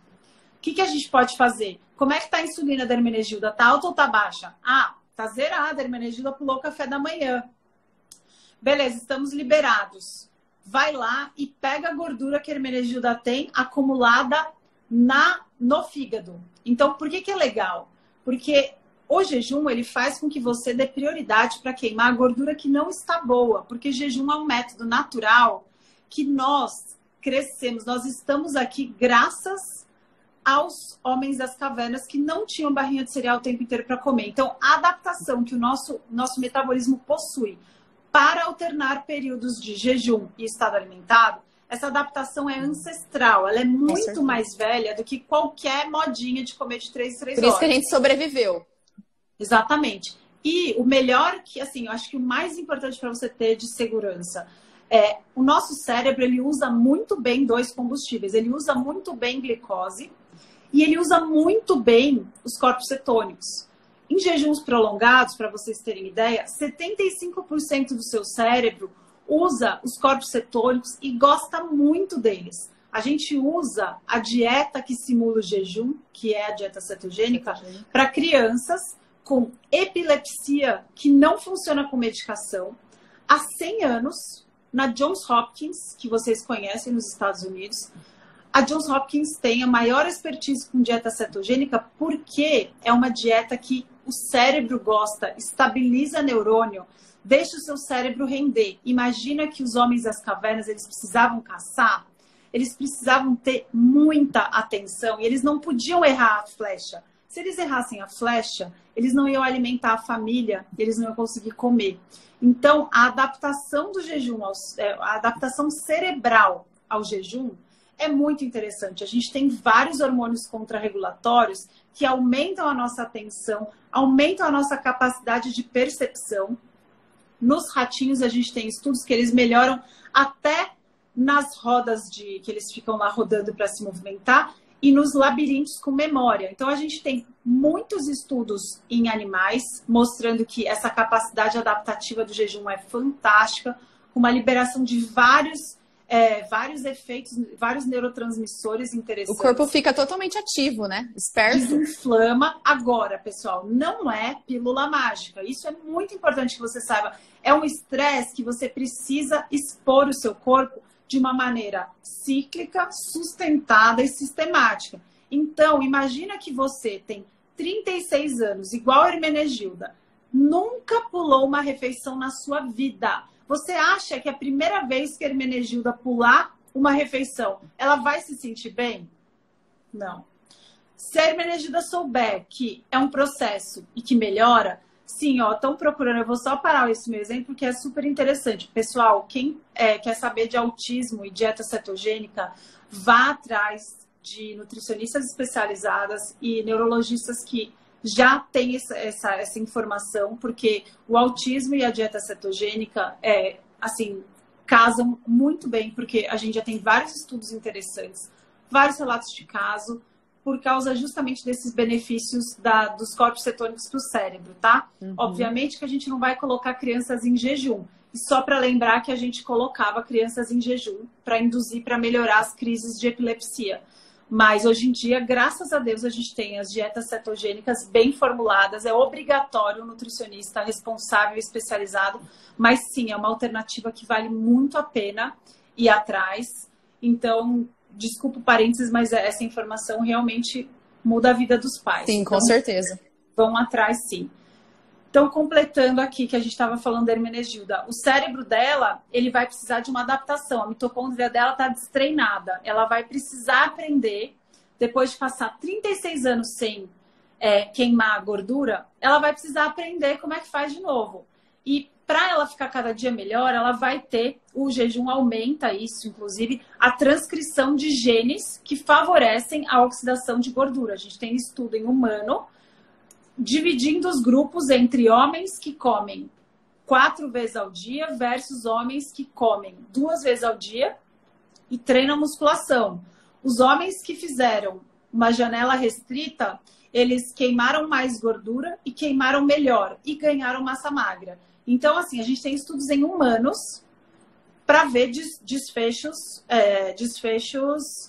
O que a gente pode fazer? Como é que está a insulina da Hermenegilda? Tá alta ou tá baixa? Ah, tá zerada, a Hermenegilda pulou o café da manhã. Beleza, estamos liberados. Vai lá e pega a gordura que a Hermenegilda tem acumulada no fígado. Então, por que é legal? Porque o jejum, ele faz com que você dê prioridade para queimar a gordura que não está boa. Porque jejum é um método natural que nós crescemos. Nós estamos aqui graças aos homens das cavernas que não tinham barrinha de cereal o tempo inteiro para comer. Então, a adaptação que o nosso metabolismo possui para alternar períodos de jejum e estado alimentado, essa adaptação é ancestral. Ela é muito mais velha do que qualquer modinha de comer de 3 em 3 horas. Por isso que a gente sobreviveu. Exatamente. E o melhor que, assim, eu acho que o mais importante para você ter de segurança o nosso cérebro, ele usa muito bem 2 combustíveis. Ele usa muito bem glicose e ele usa muito bem os corpos cetônicos. Em jejuns prolongados, para vocês terem ideia, 75% do seu cérebro usa os corpos cetônicos e gosta muito deles. A gente usa a dieta que simula o jejum, que é a dieta cetogênica, para crianças, com epilepsia que não funciona com medicação há 100 anos na Johns Hopkins, que vocês conhecem nos Estados Unidos. A Johns Hopkins tem a maior expertise com dieta cetogênica porque é uma dieta que o cérebro gosta, estabiliza neurônio, deixa o seu cérebro render. Imagina que os homens das cavernas, eles precisavam caçar, eles precisavam ter muita atenção e eles não podiam errar a flecha. Se eles errassem a flecha, eles não iam alimentar a família, eles não iam conseguir comer. Então, a adaptação do jejum, a adaptação cerebral ao jejum é muito interessante. A gente tem vários hormônios contrarregulatórios que aumentam a nossa atenção, aumentam a nossa capacidade de percepção. Nos ratinhos, a gente tem estudos que eles melhoram até nas rodas que eles ficam lá rodando para se movimentar e nos labirintos com memória. Então, a gente tem muitos estudos em animais mostrando que essa capacidade adaptativa do jejum é fantástica, com uma liberação de vários efeitos, vários neurotransmissores interessantes. O corpo fica totalmente ativo, né? Esperto. Desinflama. Agora, pessoal, não é pílula mágica. Isso é muito importante que você saiba. É um estresse que você precisa expor o seu corpo de uma maneira cíclica, sustentada e sistemática. Então, imagina que você tem 36 anos, igual a Hermenegilda, nunca pulou uma refeição na sua vida. Você acha que a primeira vez que a Hermenegilda pular uma refeição, ela vai se sentir bem? Não. Se a Hermenegilda souber que é um processo e que melhora, sim, ó, estão procurando, eu vou só parar esse meu exemplo, que é super interessante. Pessoal, quem quer saber de autismo e dieta cetogênica, vá atrás de nutricionistas especializadas e neurologistas que já têm essa informação, porque o autismo e a dieta cetogênica, casam muito bem, porque a gente já tem vários estudos interessantes, vários relatos de caso, por causa justamente desses benefícios dos corpos cetônicos para o cérebro, tá? Uhum. Obviamente que a gente não vai colocar crianças em jejum. E só para lembrar que a gente colocava crianças em jejum para induzir, para melhorar as crises de epilepsia. Mas hoje em dia, graças a Deus, a gente tem as dietas cetogênicas bem formuladas. É obrigatório o nutricionista responsável e especializado. Mas sim, é uma alternativa que vale muito a pena ir atrás. Então, desculpa o parênteses, mas essa informação realmente muda a vida dos pais. Sim, com certeza. Vão atrás, sim. Então, completando aqui que a gente estava falando da Hermenegilda, o cérebro dela, ele vai precisar de uma adaptação. A mitocôndria dela está destreinada. Ela vai precisar aprender, depois de passar 36 anos sem queimar a gordura, ela vai precisar aprender como é que faz de novo. E para ela ficar cada dia melhor, ela vai ter, o jejum aumenta isso, inclusive, a transcrição de genes que favorecem a oxidação de gordura. A gente tem estudo em humano, dividindo os grupos entre homens que comem 4 vezes ao dia versus homens que comem 2 vezes ao dia e treinam musculação. Os homens que fizeram uma janela restrita, eles queimaram mais gordura e queimaram melhor e ganharam massa magra. Então, assim, a gente tem estudos em humanos para ver desfechos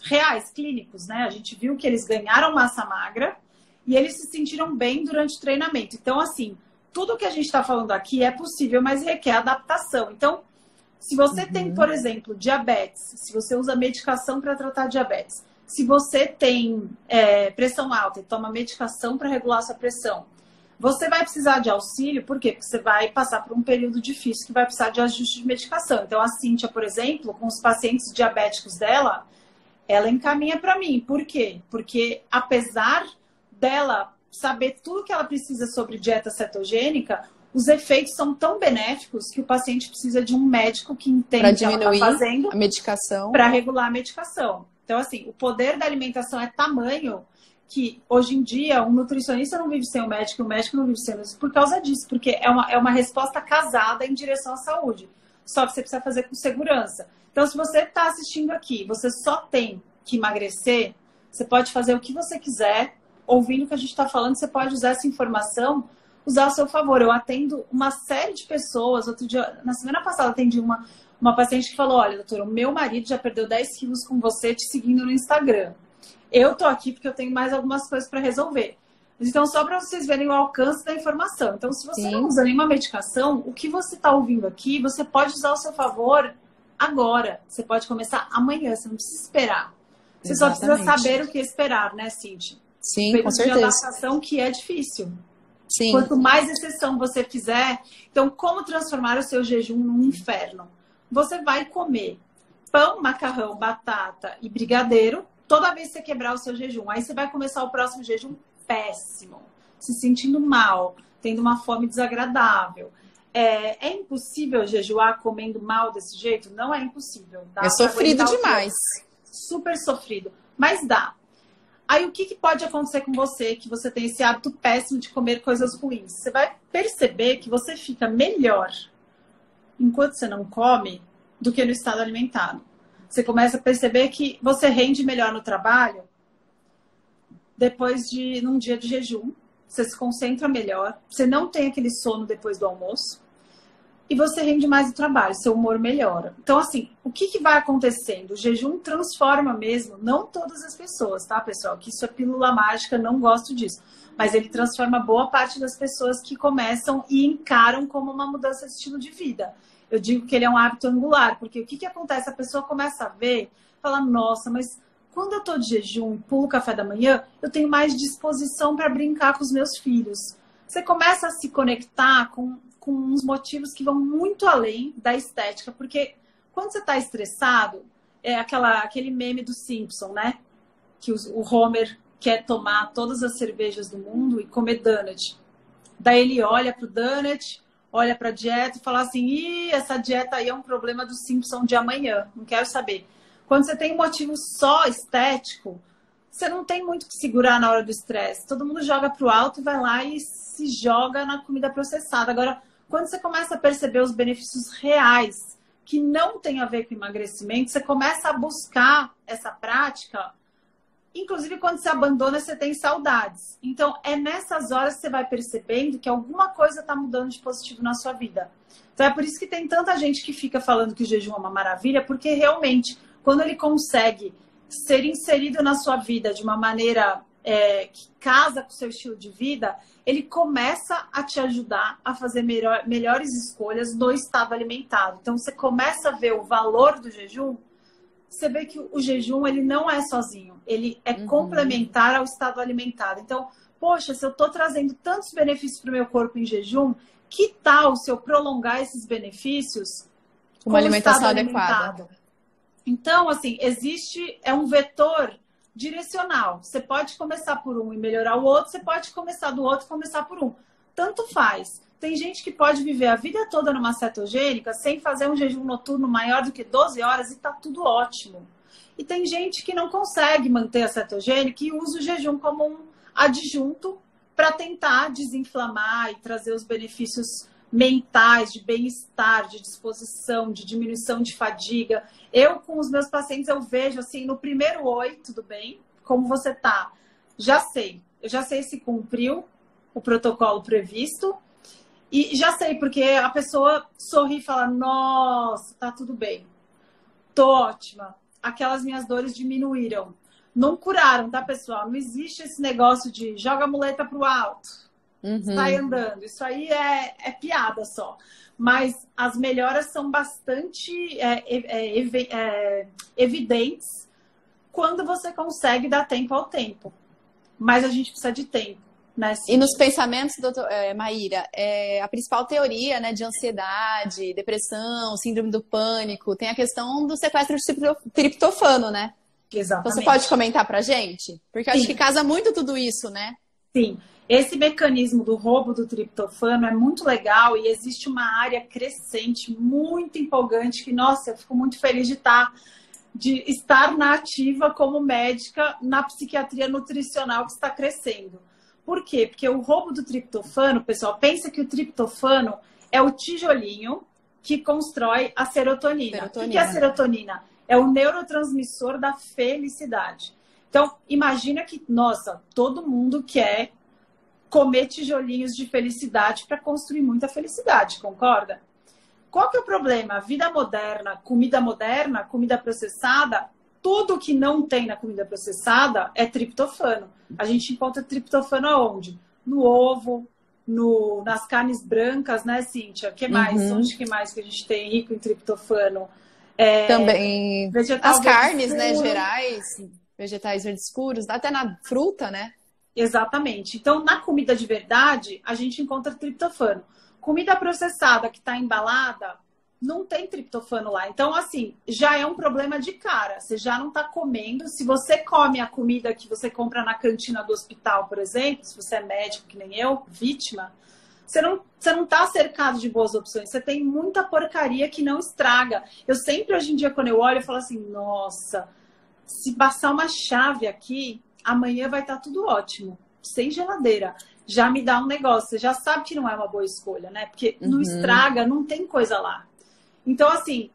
reais, clínicos, né? A gente viu que eles ganharam massa magra e eles se sentiram bem durante o treinamento. Então, assim, tudo que a gente está falando aqui é possível, mas requer adaptação. Então, se você tem, por exemplo, diabetes, se você usa medicação para tratar diabetes, se você tem pressão alta e toma medicação para regular a sua pressão, você vai precisar de auxílio, por quê? Porque você vai passar por um período difícil que vai precisar de ajuste de medicação. Então, a Cíntia, por exemplo, com os pacientes diabéticos dela, ela encaminha para mim. Por quê? Porque, apesar dela saber tudo que ela precisa sobre dieta cetogênica, os efeitos são tão benéficos que o paciente precisa de um médico que entende o que ela está fazendo a medicação, para regular a medicação. Então, assim, o poder da alimentação é tamanho que, hoje em dia, um nutricionista não vive sem o médico não vive sem o médico por causa disso, porque é uma resposta casada em direção à saúde. Só que você precisa fazer com segurança. Então, se você está assistindo aqui, você só tem que emagrecer, você pode fazer o que você quiser, ouvindo o que a gente está falando, você pode usar essa informação, usar a seu favor. Eu atendo uma série de pessoas. Outro dia, na semana passada, atendi uma paciente que falou: olha, doutora, o meu marido já perdeu 10 quilos com você te seguindo no Instagram. Eu tô aqui porque eu tenho mais algumas coisas para resolver. Então, só para vocês verem o alcance da informação. Então, se você Sim. não usa nenhuma medicação, o que você está ouvindo aqui, você pode usar ao seu favor agora. Você pode começar amanhã, você não precisa esperar. Você só precisa saber o que esperar, né, Cintia? Sim, Período com certeza. de adaptação que é difícil. Sim. Quanto mais exceção você fizer, então como transformar o seu jejum num inferno? Você vai comer pão, macarrão, batata e brigadeiro toda vez que você quebrar o seu jejum. Aí você vai começar o próximo jejum péssimo, se sentindo mal, tendo uma fome desagradável. É impossível jejuar comendo mal desse jeito? Não é impossível. É sofrido demais. Super sofrido. Mas dá. Aí o que pode acontecer com você que você tem esse hábito péssimo de comer coisas ruins? Você vai perceber que você fica melhor enquanto você não come do que no estado alimentado. Você começa a perceber que você rende melhor no trabalho depois de num dia de jejum. Você se concentra melhor, você não tem aquele sono depois do almoço e você rende mais no trabalho, seu humor melhora. Então, assim, o que vai acontecendo? O jejum transforma mesmo, não todas as pessoas, tá, pessoal? Que isso é pílula mágica, não gosto disso. Mas ele transforma boa parte das pessoas que começam e encaram como uma mudança de estilo de vida. Eu digo que ele é um hábito angular, porque o que acontece? A pessoa começa a ver, fala, nossa, mas quando eu tô de jejum e pulo o café da manhã, eu tenho mais disposição para brincar com os meus filhos. Você começa a se conectar com uns motivos que vão muito além da estética, porque quando você está estressado, é aquele meme do Simpson, né? Que o Homer quer tomar todas as cervejas do mundo e comer donut. Daí ele olha pro donut, olha pra dieta e fala assim, ih, essa dieta aí é um problema do Simpson de amanhã, não quero saber. Quando você tem um motivo só estético, você não tem muito que segurar na hora do estresse. Todo mundo joga pro alto e vai lá e se joga na comida processada. Agora, quando você começa a perceber os benefícios reais que não tem a ver com emagrecimento, você começa a buscar essa prática. Inclusive, quando você abandona, você tem saudades. Então, é nessas horas que você vai percebendo que alguma coisa está mudando de positivo na sua vida. Então, é por isso que tem tanta gente que fica falando que o jejum é uma maravilha, porque realmente, quando ele consegue ser inserido na sua vida de uma maneira que casa com o seu estilo de vida, ele começa a te ajudar a fazer melhores escolhas no estado alimentado. Então, você começa a ver o valor do jejum, você vê que o jejum ele não é sozinho, ele é complementar ao estado alimentado. Então, poxa, se eu estou trazendo tantos benefícios para o meu corpo em jejum, que tal se eu prolongar esses benefícios com uma alimentação adequada? Então, assim, é um vetor direcional. Você pode começar por um e melhorar o outro, você pode começar do outro e começar por um. Tanto faz. Tem gente que pode viver a vida toda numa cetogênica sem fazer um jejum noturno maior do que 12 horas e tá tudo ótimo. E tem gente que não consegue manter a cetogênica e usa o jejum como um adjunto para tentar desinflamar e trazer os benefícios mentais, de bem-estar, de disposição, de diminuição de fadiga. Eu, com os meus pacientes, eu vejo assim, no primeiro oi, tudo bem? Como você tá? Eu já sei se cumpriu o protocolo previsto e já sei, porque a pessoa sorri e fala, nossa, tá tudo bem. Tô ótima. Aquelas minhas dores diminuíram. Não curaram, tá, pessoal? Não existe esse negócio de joga a muleta pro alto. Sai andando. Isso aí é piada só. Mas as melhoras são bastante evidentes quando você consegue dar tempo ao tempo. Mas a gente precisa de tempo, né? E nos pensamentos, Maíra, a principal teoria, né, de ansiedade, depressão, síndrome do pânico, tem a questão do sequestro de triptofano, né? Exatamente. Você pode comentar pra gente? Porque eu acho que casa muito tudo isso, né? Sim. Esse mecanismo do roubo do triptofano é muito legal e existe uma área crescente, muito empolgante, que, nossa, eu fico muito feliz de estar na ativa como médica na psiquiatria nutricional que está crescendo. Por quê? Porque o roubo do triptofano, pessoal, pensa que o triptofano é o tijolinho que constrói a serotonina. O que é a serotonina? É o neurotransmissor da felicidade. Então, imagina que, nossa, todo mundo quer comer tijolinhos de felicidade para construir muita felicidade, concorda? Qual que é o problema? A vida moderna, comida processada, tudo que não tem na comida processada é triptofano. A gente encontra triptofano aonde? No ovo, nas carnes brancas, né, Cíntia? O que mais? Onde que mais que a gente tem rico em triptofano? Também Vegetal as carnes, verde né, escuro. gerais, vegetais verdes escuros, até na fruta, né? Exatamente. Então, na comida de verdade, a gente encontra triptofano. Comida processada que está embalada, não tem triptofano lá. Então, assim, já é um problema de cara. Você já não está comendo. Se você come a comida que você compra na cantina do hospital, por exemplo, se você é médico, que nem eu, vítima, você não está cercado de boas opções. Você tem muita porcaria que não estraga. Eu sempre, hoje em dia, quando eu olho, eu falo assim, nossa, se passar uma chave aqui, amanhã vai estar tudo ótimo. Sem geladeira. Já me dá um negócio. Você já sabe que não é uma boa escolha, né? Porque não estraga, não tem coisa lá. Então, assim,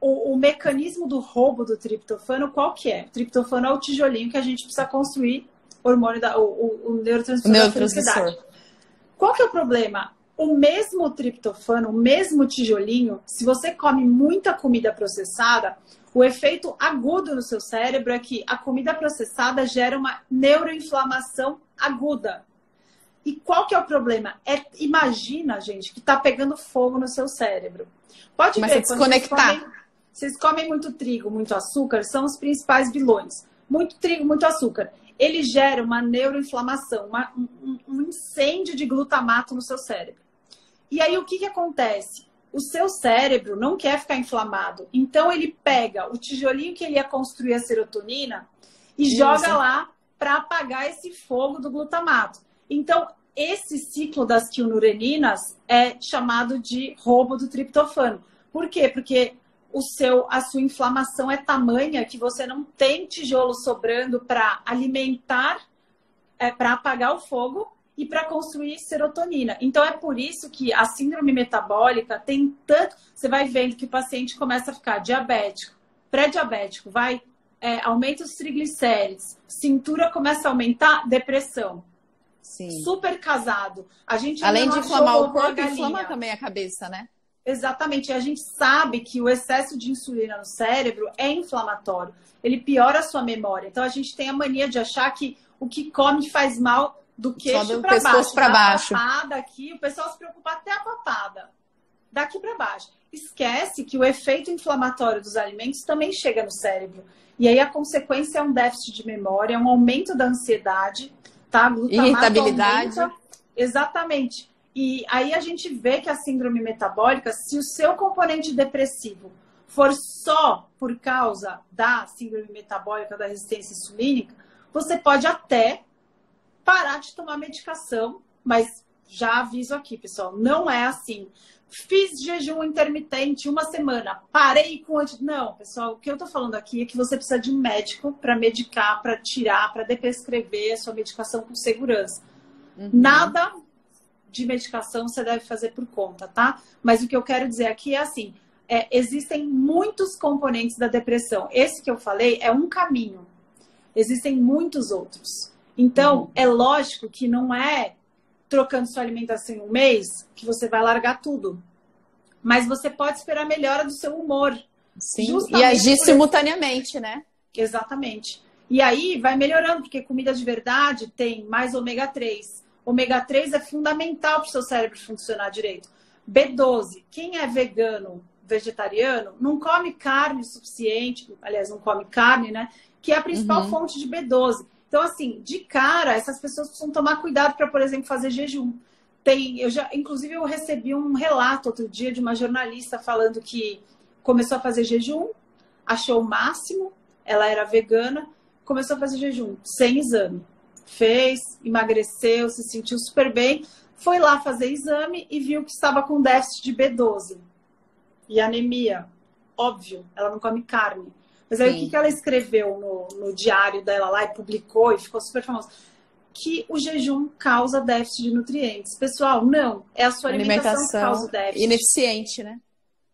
o mecanismo do roubo do triptofano, qual que é? O triptofano é o tijolinho que a gente precisa construir hormônio o neurotransmissor da felicidade. Qual que é o problema? O mesmo triptofano, o mesmo tijolinho, se você come muita comida processada, o efeito agudo no seu cérebro é que a comida processada gera uma neuroinflamação aguda. E qual que é o problema? Imagina, gente, que está pegando fogo no seu cérebro. Pode ver, quando vocês comem muito trigo, muito açúcar, são os principais vilões. Muito trigo, muito açúcar. Ele gera uma neuroinflamação, um incêndio de glutamato no seu cérebro. E aí, o que acontece? O seu cérebro não quer ficar inflamado. Então, ele pega o tijolinho que ele ia construir a serotonina e joga lá para apagar esse fogo do glutamato. Então, esse ciclo das quinureninas é chamado de roubo do triptofano. Por quê? Porque a sua inflamação é tamanha que você não tem tijolo sobrando para alimentar, para apagar o fogo e para construir serotonina. Então, é por isso que a síndrome metabólica tem tanto... Você vai vendo que o paciente começa a ficar diabético, pré-diabético, aumenta os triglicérides, cintura começa a aumentar, depressão. Sim. Super casado. A gente além de inflamar o corpo, inflama também a cabeça, né? Exatamente. A gente sabe que o excesso de insulina no cérebro é inflamatório. Ele piora a sua memória. Então, a gente tem a mania de achar que o que come faz mal do queixo para baixo. Para baixo. Papada aqui, o pessoal se preocupa até a papada. Daqui para baixo. Esquece que o efeito inflamatório dos alimentos também chega no cérebro. E aí, a consequência é um déficit de memória, um aumento da ansiedade, tá? Irritabilidade. Aumenta. Exatamente. E aí a gente vê que a síndrome metabólica, se o seu componente depressivo for só por causa da síndrome metabólica, da resistência insulínica, você pode até parar de tomar medicação, mas já aviso aqui, pessoal, não é assim. Fiz jejum intermitente 1 semana, parei com... Não, pessoal, o que eu tô falando aqui é que você precisa de um médico para medicar, para tirar, para prescrever a sua medicação com segurança. Nada de medicação você deve fazer por conta, tá? Mas o que eu quero dizer aqui é assim, existem muitos componentes da depressão. Esse que eu falei é um caminho. Existem muitos outros. Então, é lógico que não é trocando sua alimentação em um mês que você vai largar tudo. Mas você pode esperar a melhora do seu humor. Sim, e agir simultaneamente, né? Exatamente. E aí vai melhorando, porque comida de verdade tem mais ômega 3. Ômega 3 é fundamental para o seu cérebro funcionar direito. B12. Quem é vegano, vegetariano, não come carne o suficiente, aliás, não come carne, né? Que é a principal fonte de B12. Então, assim, de cara, essas pessoas precisam tomar cuidado para, por exemplo, fazer jejum. Inclusive, eu recebi um relato outro dia de uma jornalista falando que começou a fazer jejum, achou o máximo, ela era vegana, começou a fazer jejum, sem exame. Fez, emagreceu, se sentiu super bem, foi lá fazer exame e viu que estava com déficit de B12 e anemia. Óbvio, ela não come carne. Mas aí o que ela escreveu no diário dela lá e publicou e ficou super famosa? Que o jejum causa déficit de nutrientes. Pessoal, não. É a sua alimentação que causa o déficit. Ineficiente, né?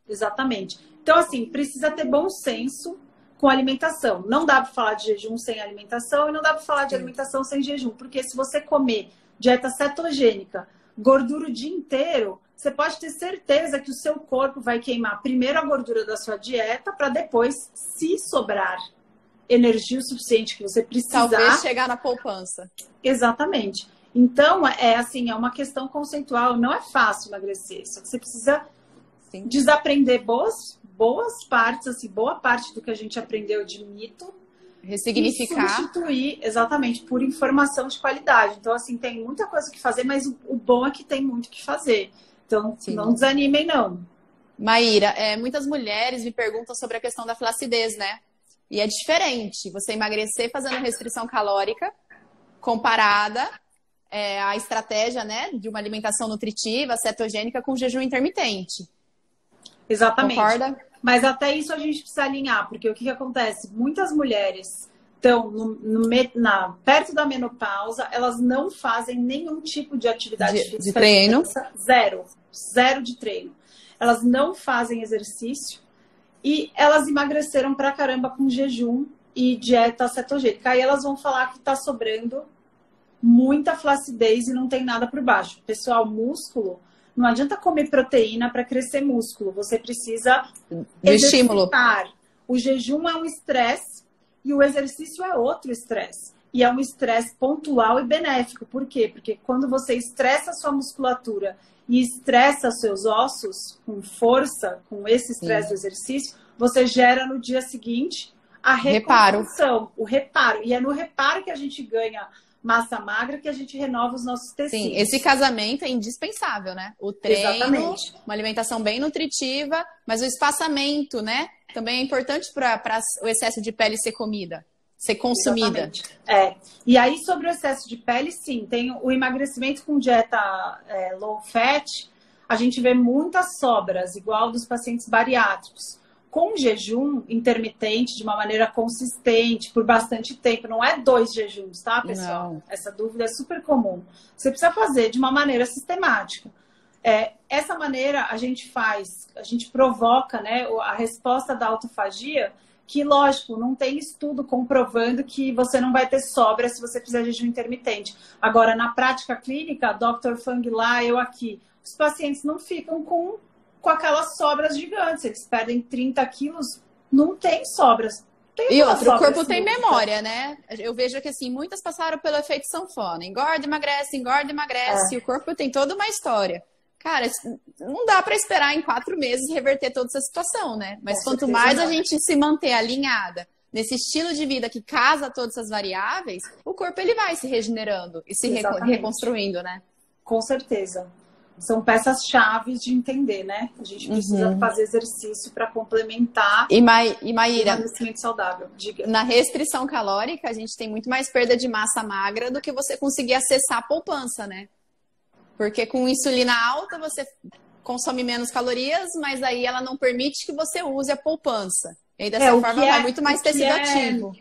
Exatamente. Então, assim, precisa ter bom senso com alimentação. Não dá para falar de jejum sem alimentação e não dá para falar de alimentação sem jejum. Porque se você comer dieta cetogênica, gordura o dia inteiro, você pode ter certeza que o seu corpo vai queimar primeiro a gordura da sua dieta para depois, se sobrar, energia o suficiente que você precisar. Talvez chegar na poupança. Exatamente. Então, assim, é uma questão conceitual, não é fácil emagrecer, só que você precisa desaprender boas partes, assim, boa parte do que a gente aprendeu de mito, ressignificar. E substituir, exatamente, por informação de qualidade. Então, assim, tem muita coisa que fazer, mas o bom é que tem muito que fazer. Então, não desanimem, não. Maíra, muitas mulheres me perguntam sobre a questão da flacidez, né? E é diferente você emagrecer fazendo restrição calórica comparada à estratégia, né, de uma alimentação nutritiva, cetogênica com jejum intermitente. Exatamente. Concorda? Mas até isso a gente precisa alinhar, porque o que acontece? Muitas mulheres estão perto da menopausa, elas não fazem nenhum tipo de atividade física. De treino? Zero de treino. Elas não fazem exercício e elas emagreceram pra caramba com jejum e dieta cetogênica. Aí elas vão falar que tá sobrando muita flacidez e não tem nada por baixo. Pessoal, músculo, não adianta comer proteína para crescer músculo. Você precisa exercitar. O jejum é um estresse e o exercício é outro estresse. E é um estresse pontual e benéfico. Por quê? Porque quando você estressa a sua musculatura e estressa seus ossos com força, com esse estresse do exercício, você gera no dia seguinte a reconstrução, o reparo. E é no reparo que a gente ganha massa magra, que a gente renova os nossos tecidos. Sim, esse casamento é indispensável, né? O treino, uma alimentação bem nutritiva, mas o espaçamento, né? Também é importante para o excesso de pele ser comida, ser consumida. E aí, sobre o excesso de pele, sim, tem o emagrecimento com dieta low fat, a gente vê muitas sobras, igual dos pacientes bariátricos. Com jejum intermitente, de uma maneira consistente, por bastante tempo. Não é 2 jejuns, tá, pessoal? Não. Essa dúvida é super comum. Você precisa fazer de uma maneira sistemática. Essa maneira a gente provoca, né, a resposta da autofagia, que, lógico, não tem estudo comprovando que você não vai ter sobra se você fizer jejum intermitente. Agora, na prática clínica, Dr. Fang lá, eu aqui, os pacientes não ficam com aquelas sobras gigantes. Eles perdem 30 quilos, não tem sobras. E outro, o corpo tem memória, né? Eu vejo que, assim, muitas passaram pelo efeito sanfona. Engorda, emagrece, e o corpo tem toda uma história. Cara, não dá para esperar em 4 meses reverter toda essa situação, né? Mas quanto mais a gente se manter alinhada nesse estilo de vida que casa todas essas variáveis, o corpo ele vai se regenerando e se reconstruindo, né? Com certeza. São peças-chave de entender, né? A gente precisa fazer exercício para complementar e Maíra, o emagrecimento saudável. Diga. Na restrição calórica, a gente tem muito mais perda de massa magra do que você conseguir acessar a poupança, né? Porque com insulina alta, você consome menos calorias, mas aí ela não permite que você use a poupança. E aí, dessa forma, vai muito mais tecido ativo.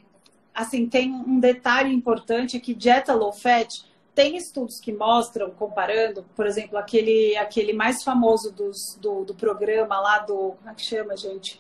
Assim, tem um detalhe importante, é que dieta low fat... Tem estudos que mostram, comparando, por exemplo, aquele mais famoso do programa lá do... Como é que chama, gente?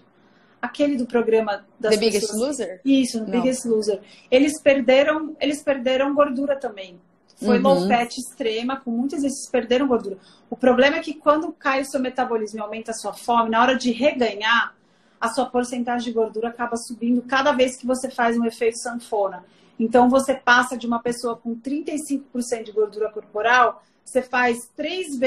Aquele do programa das The Biggest Loser? Isso, no Biggest Loser. Eles perderam gordura também. Foi low fat extrema, com muitos exercícios, perderam gordura. O problema é que quando cai o seu metabolismo e aumenta a sua fome, na hora de reganhar, a sua porcentagem de gordura acaba subindo cada vez que você faz um efeito sanfona. Então, você passa de uma pessoa com 35% de gordura corporal, você faz 3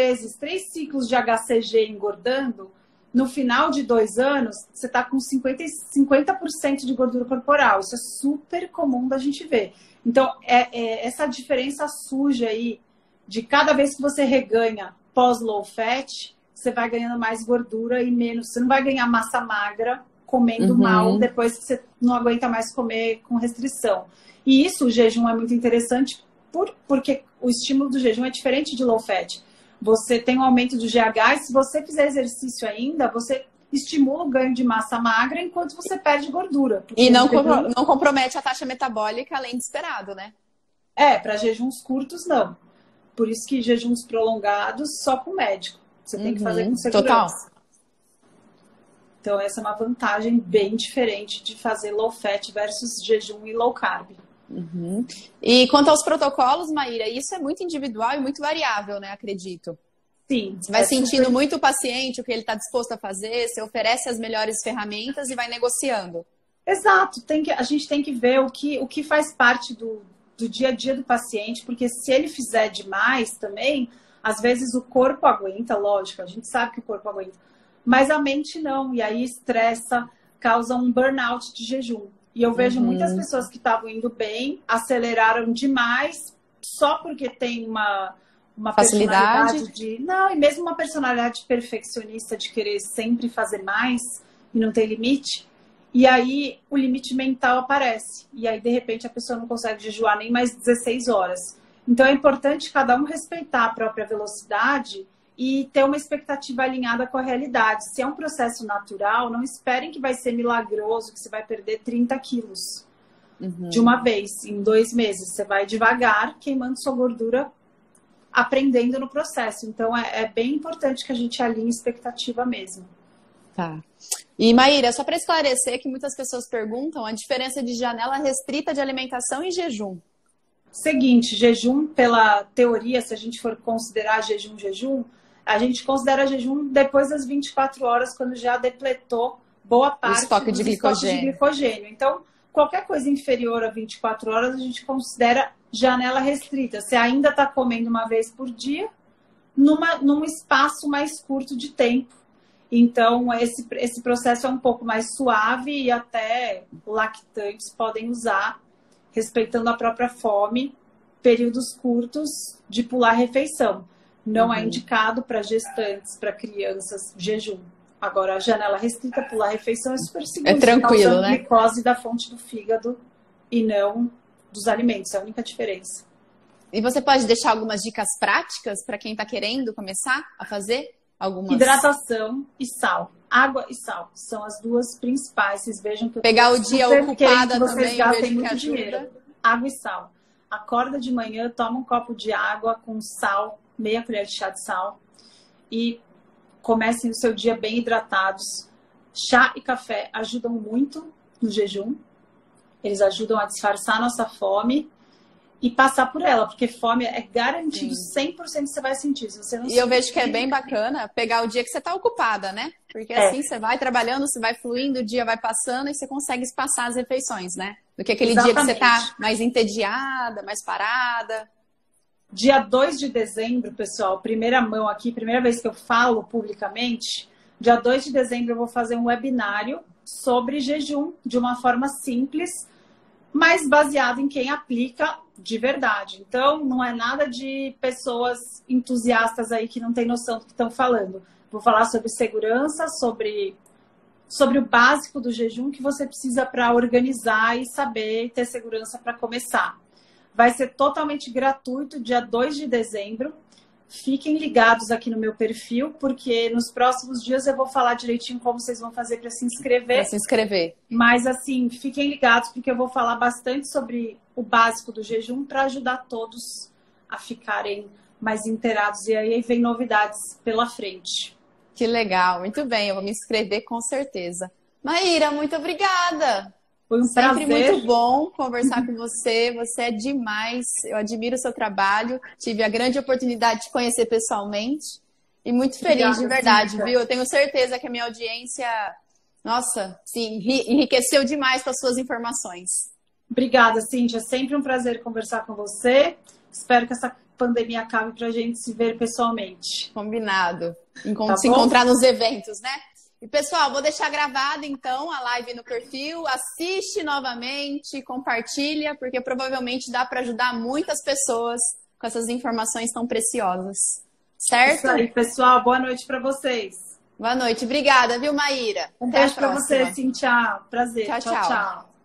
ciclos de HCG engordando, no final de 2 anos, você está com 50% de gordura corporal. Isso é super comum da gente ver. Então, essa diferença suja aí, de cada vez que você reganha pós-low fat, você vai ganhando mais gordura e menos. Você não vai ganhar massa magra comendo mal depois que você não aguenta mais comer com restrição. E isso, o jejum é muito interessante porque o estímulo do jejum é diferente de low fat. Você tem um aumento do GH e se você fizer exercício ainda, você estimula o ganho de massa magra enquanto você perde gordura. E não compromete a taxa metabólica além do esperado, né? Para jejuns curtos, não. Por isso que jejuns prolongados, só com médico. Você tem que fazer com segurança. Total. Então, essa é uma vantagem bem diferente de fazer low fat versus jejum e low carb. E quanto aos protocolos, Maíra, isso é muito individual e muito variável, né? Acredito. Sim. Você vai sentindo muito o paciente, o que ele está disposto a fazer, você oferece as melhores ferramentas e vai negociando. Exato, a gente tem que ver o que faz parte do dia a dia do paciente, porque se ele fizer demais também, às vezes o corpo aguenta, lógico, a gente sabe que o corpo aguenta, mas a mente não, e aí estressa, causa um burnout de jejum. E eu vejo muitas pessoas que estavam indo bem, aceleraram demais, só porque tem uma Facilidade personalidade não, e mesmo uma personalidade perfeccionista de querer sempre fazer mais e não ter limite. E aí o limite mental aparece. E aí, de repente, a pessoa não consegue jejuar nem mais 16 horas. Então é importante cada um respeitar a própria velocidade e ter uma expectativa alinhada com a realidade. Se é um processo natural, não esperem que vai ser milagroso, que você vai perder 30 quilos de uma vez, em 2 meses. Você vai devagar, queimando sua gordura, aprendendo no processo. Então é bem importante que a gente alinhe expectativa mesmo. Tá. E Maíra, só para esclarecer que muitas pessoas perguntam a diferença de janela restrita de alimentação e jejum. Seguinte, jejum, pela teoria, se a gente for considerar jejum, a gente considera jejum depois das 24 horas, quando já depletou boa parte estoque de glicogênio. Então, qualquer coisa inferior a 24 horas, a gente considera janela restrita. Você ainda está comendo uma vez por dia, num espaço mais curto de tempo. Então, esse processo é um pouco mais suave e até lactantes podem usar, respeitando a própria fome, períodos curtos de pular refeição. Não é indicado para gestantes, para crianças, jejum. Agora, a janela restrita, pular refeição é super seguro. É tranquilo, né? Glicose da fonte do fígado e não dos alimentos. É a única diferença. E você pode deixar algumas dicas práticas para quem está querendo começar a fazer? Hidratação e sal. Água e sal são as duas principais. Vocês vejam que pegar o dia ocupada vocês também, gastem muito dinheiro. Água e sal. Acorda de manhã, toma um copo de água com sal, meia colher de chá de sal e comecem o seu dia bem hidratados. Chá e café ajudam muito no jejum. Eles ajudam a disfarçar a nossa fome e passar por ela, porque fome é garantido, 100% você vai sentir. Se você não eu vejo que é bem bacana pegar o dia que você está ocupada, né? Porque assim você vai trabalhando, você vai fluindo, o dia vai passando e você consegue espaçar as refeições, né? Do que aquele dia que você está mais entediada, mais parada. Dia 2 de dezembro, pessoal, primeira mão aqui, primeira vez que eu falo publicamente, dia 2 de dezembro eu vou fazer um webinário sobre jejum de uma forma simples, mas baseado em quem aplica de verdade. Então, não é nada de pessoas entusiastas aí que não tem noção do que estão falando. Vou falar sobre segurança, sobre o básico do jejum que você precisa para organizar e saber e ter segurança para começar. Vai ser totalmente gratuito, dia 2 de dezembro. Fiquem ligados aqui no meu perfil, porque nos próximos dias eu vou falar direitinho como vocês vão fazer para se inscrever. Para se inscrever. Mas, assim, fiquem ligados, porque eu vou falar bastante sobre o básico do jejum para ajudar todos a ficarem mais inteirados. E aí vem novidades pela frente. Que legal, muito bem, eu vou me inscrever com certeza. Maíra, muito obrigada. Foi um prazer. Sempre muito bom conversar com você. Você é demais. Eu admiro o seu trabalho. Tive a grande oportunidade de conhecer pessoalmente. E muito feliz, obrigada, de verdade, Cíntia. Viu? Eu tenho certeza que a minha audiência, nossa, sim, enriqueceu demais com as suas informações. Obrigada, Cíntia. Sempre um prazer conversar com você. Espero que essa pandemia acabe pra gente se ver pessoalmente. Combinado. Se encontrar nos eventos, né? E, pessoal, vou deixar gravada, então, a live no perfil. Assiste novamente, compartilha, porque provavelmente dá para ajudar muitas pessoas com essas informações tão preciosas. Certo? Isso aí, pessoal. Boa noite para vocês. Boa noite. Obrigada, viu, Maíra? Um beijo para você, Cíntia. Prazer. Tchau, tchau.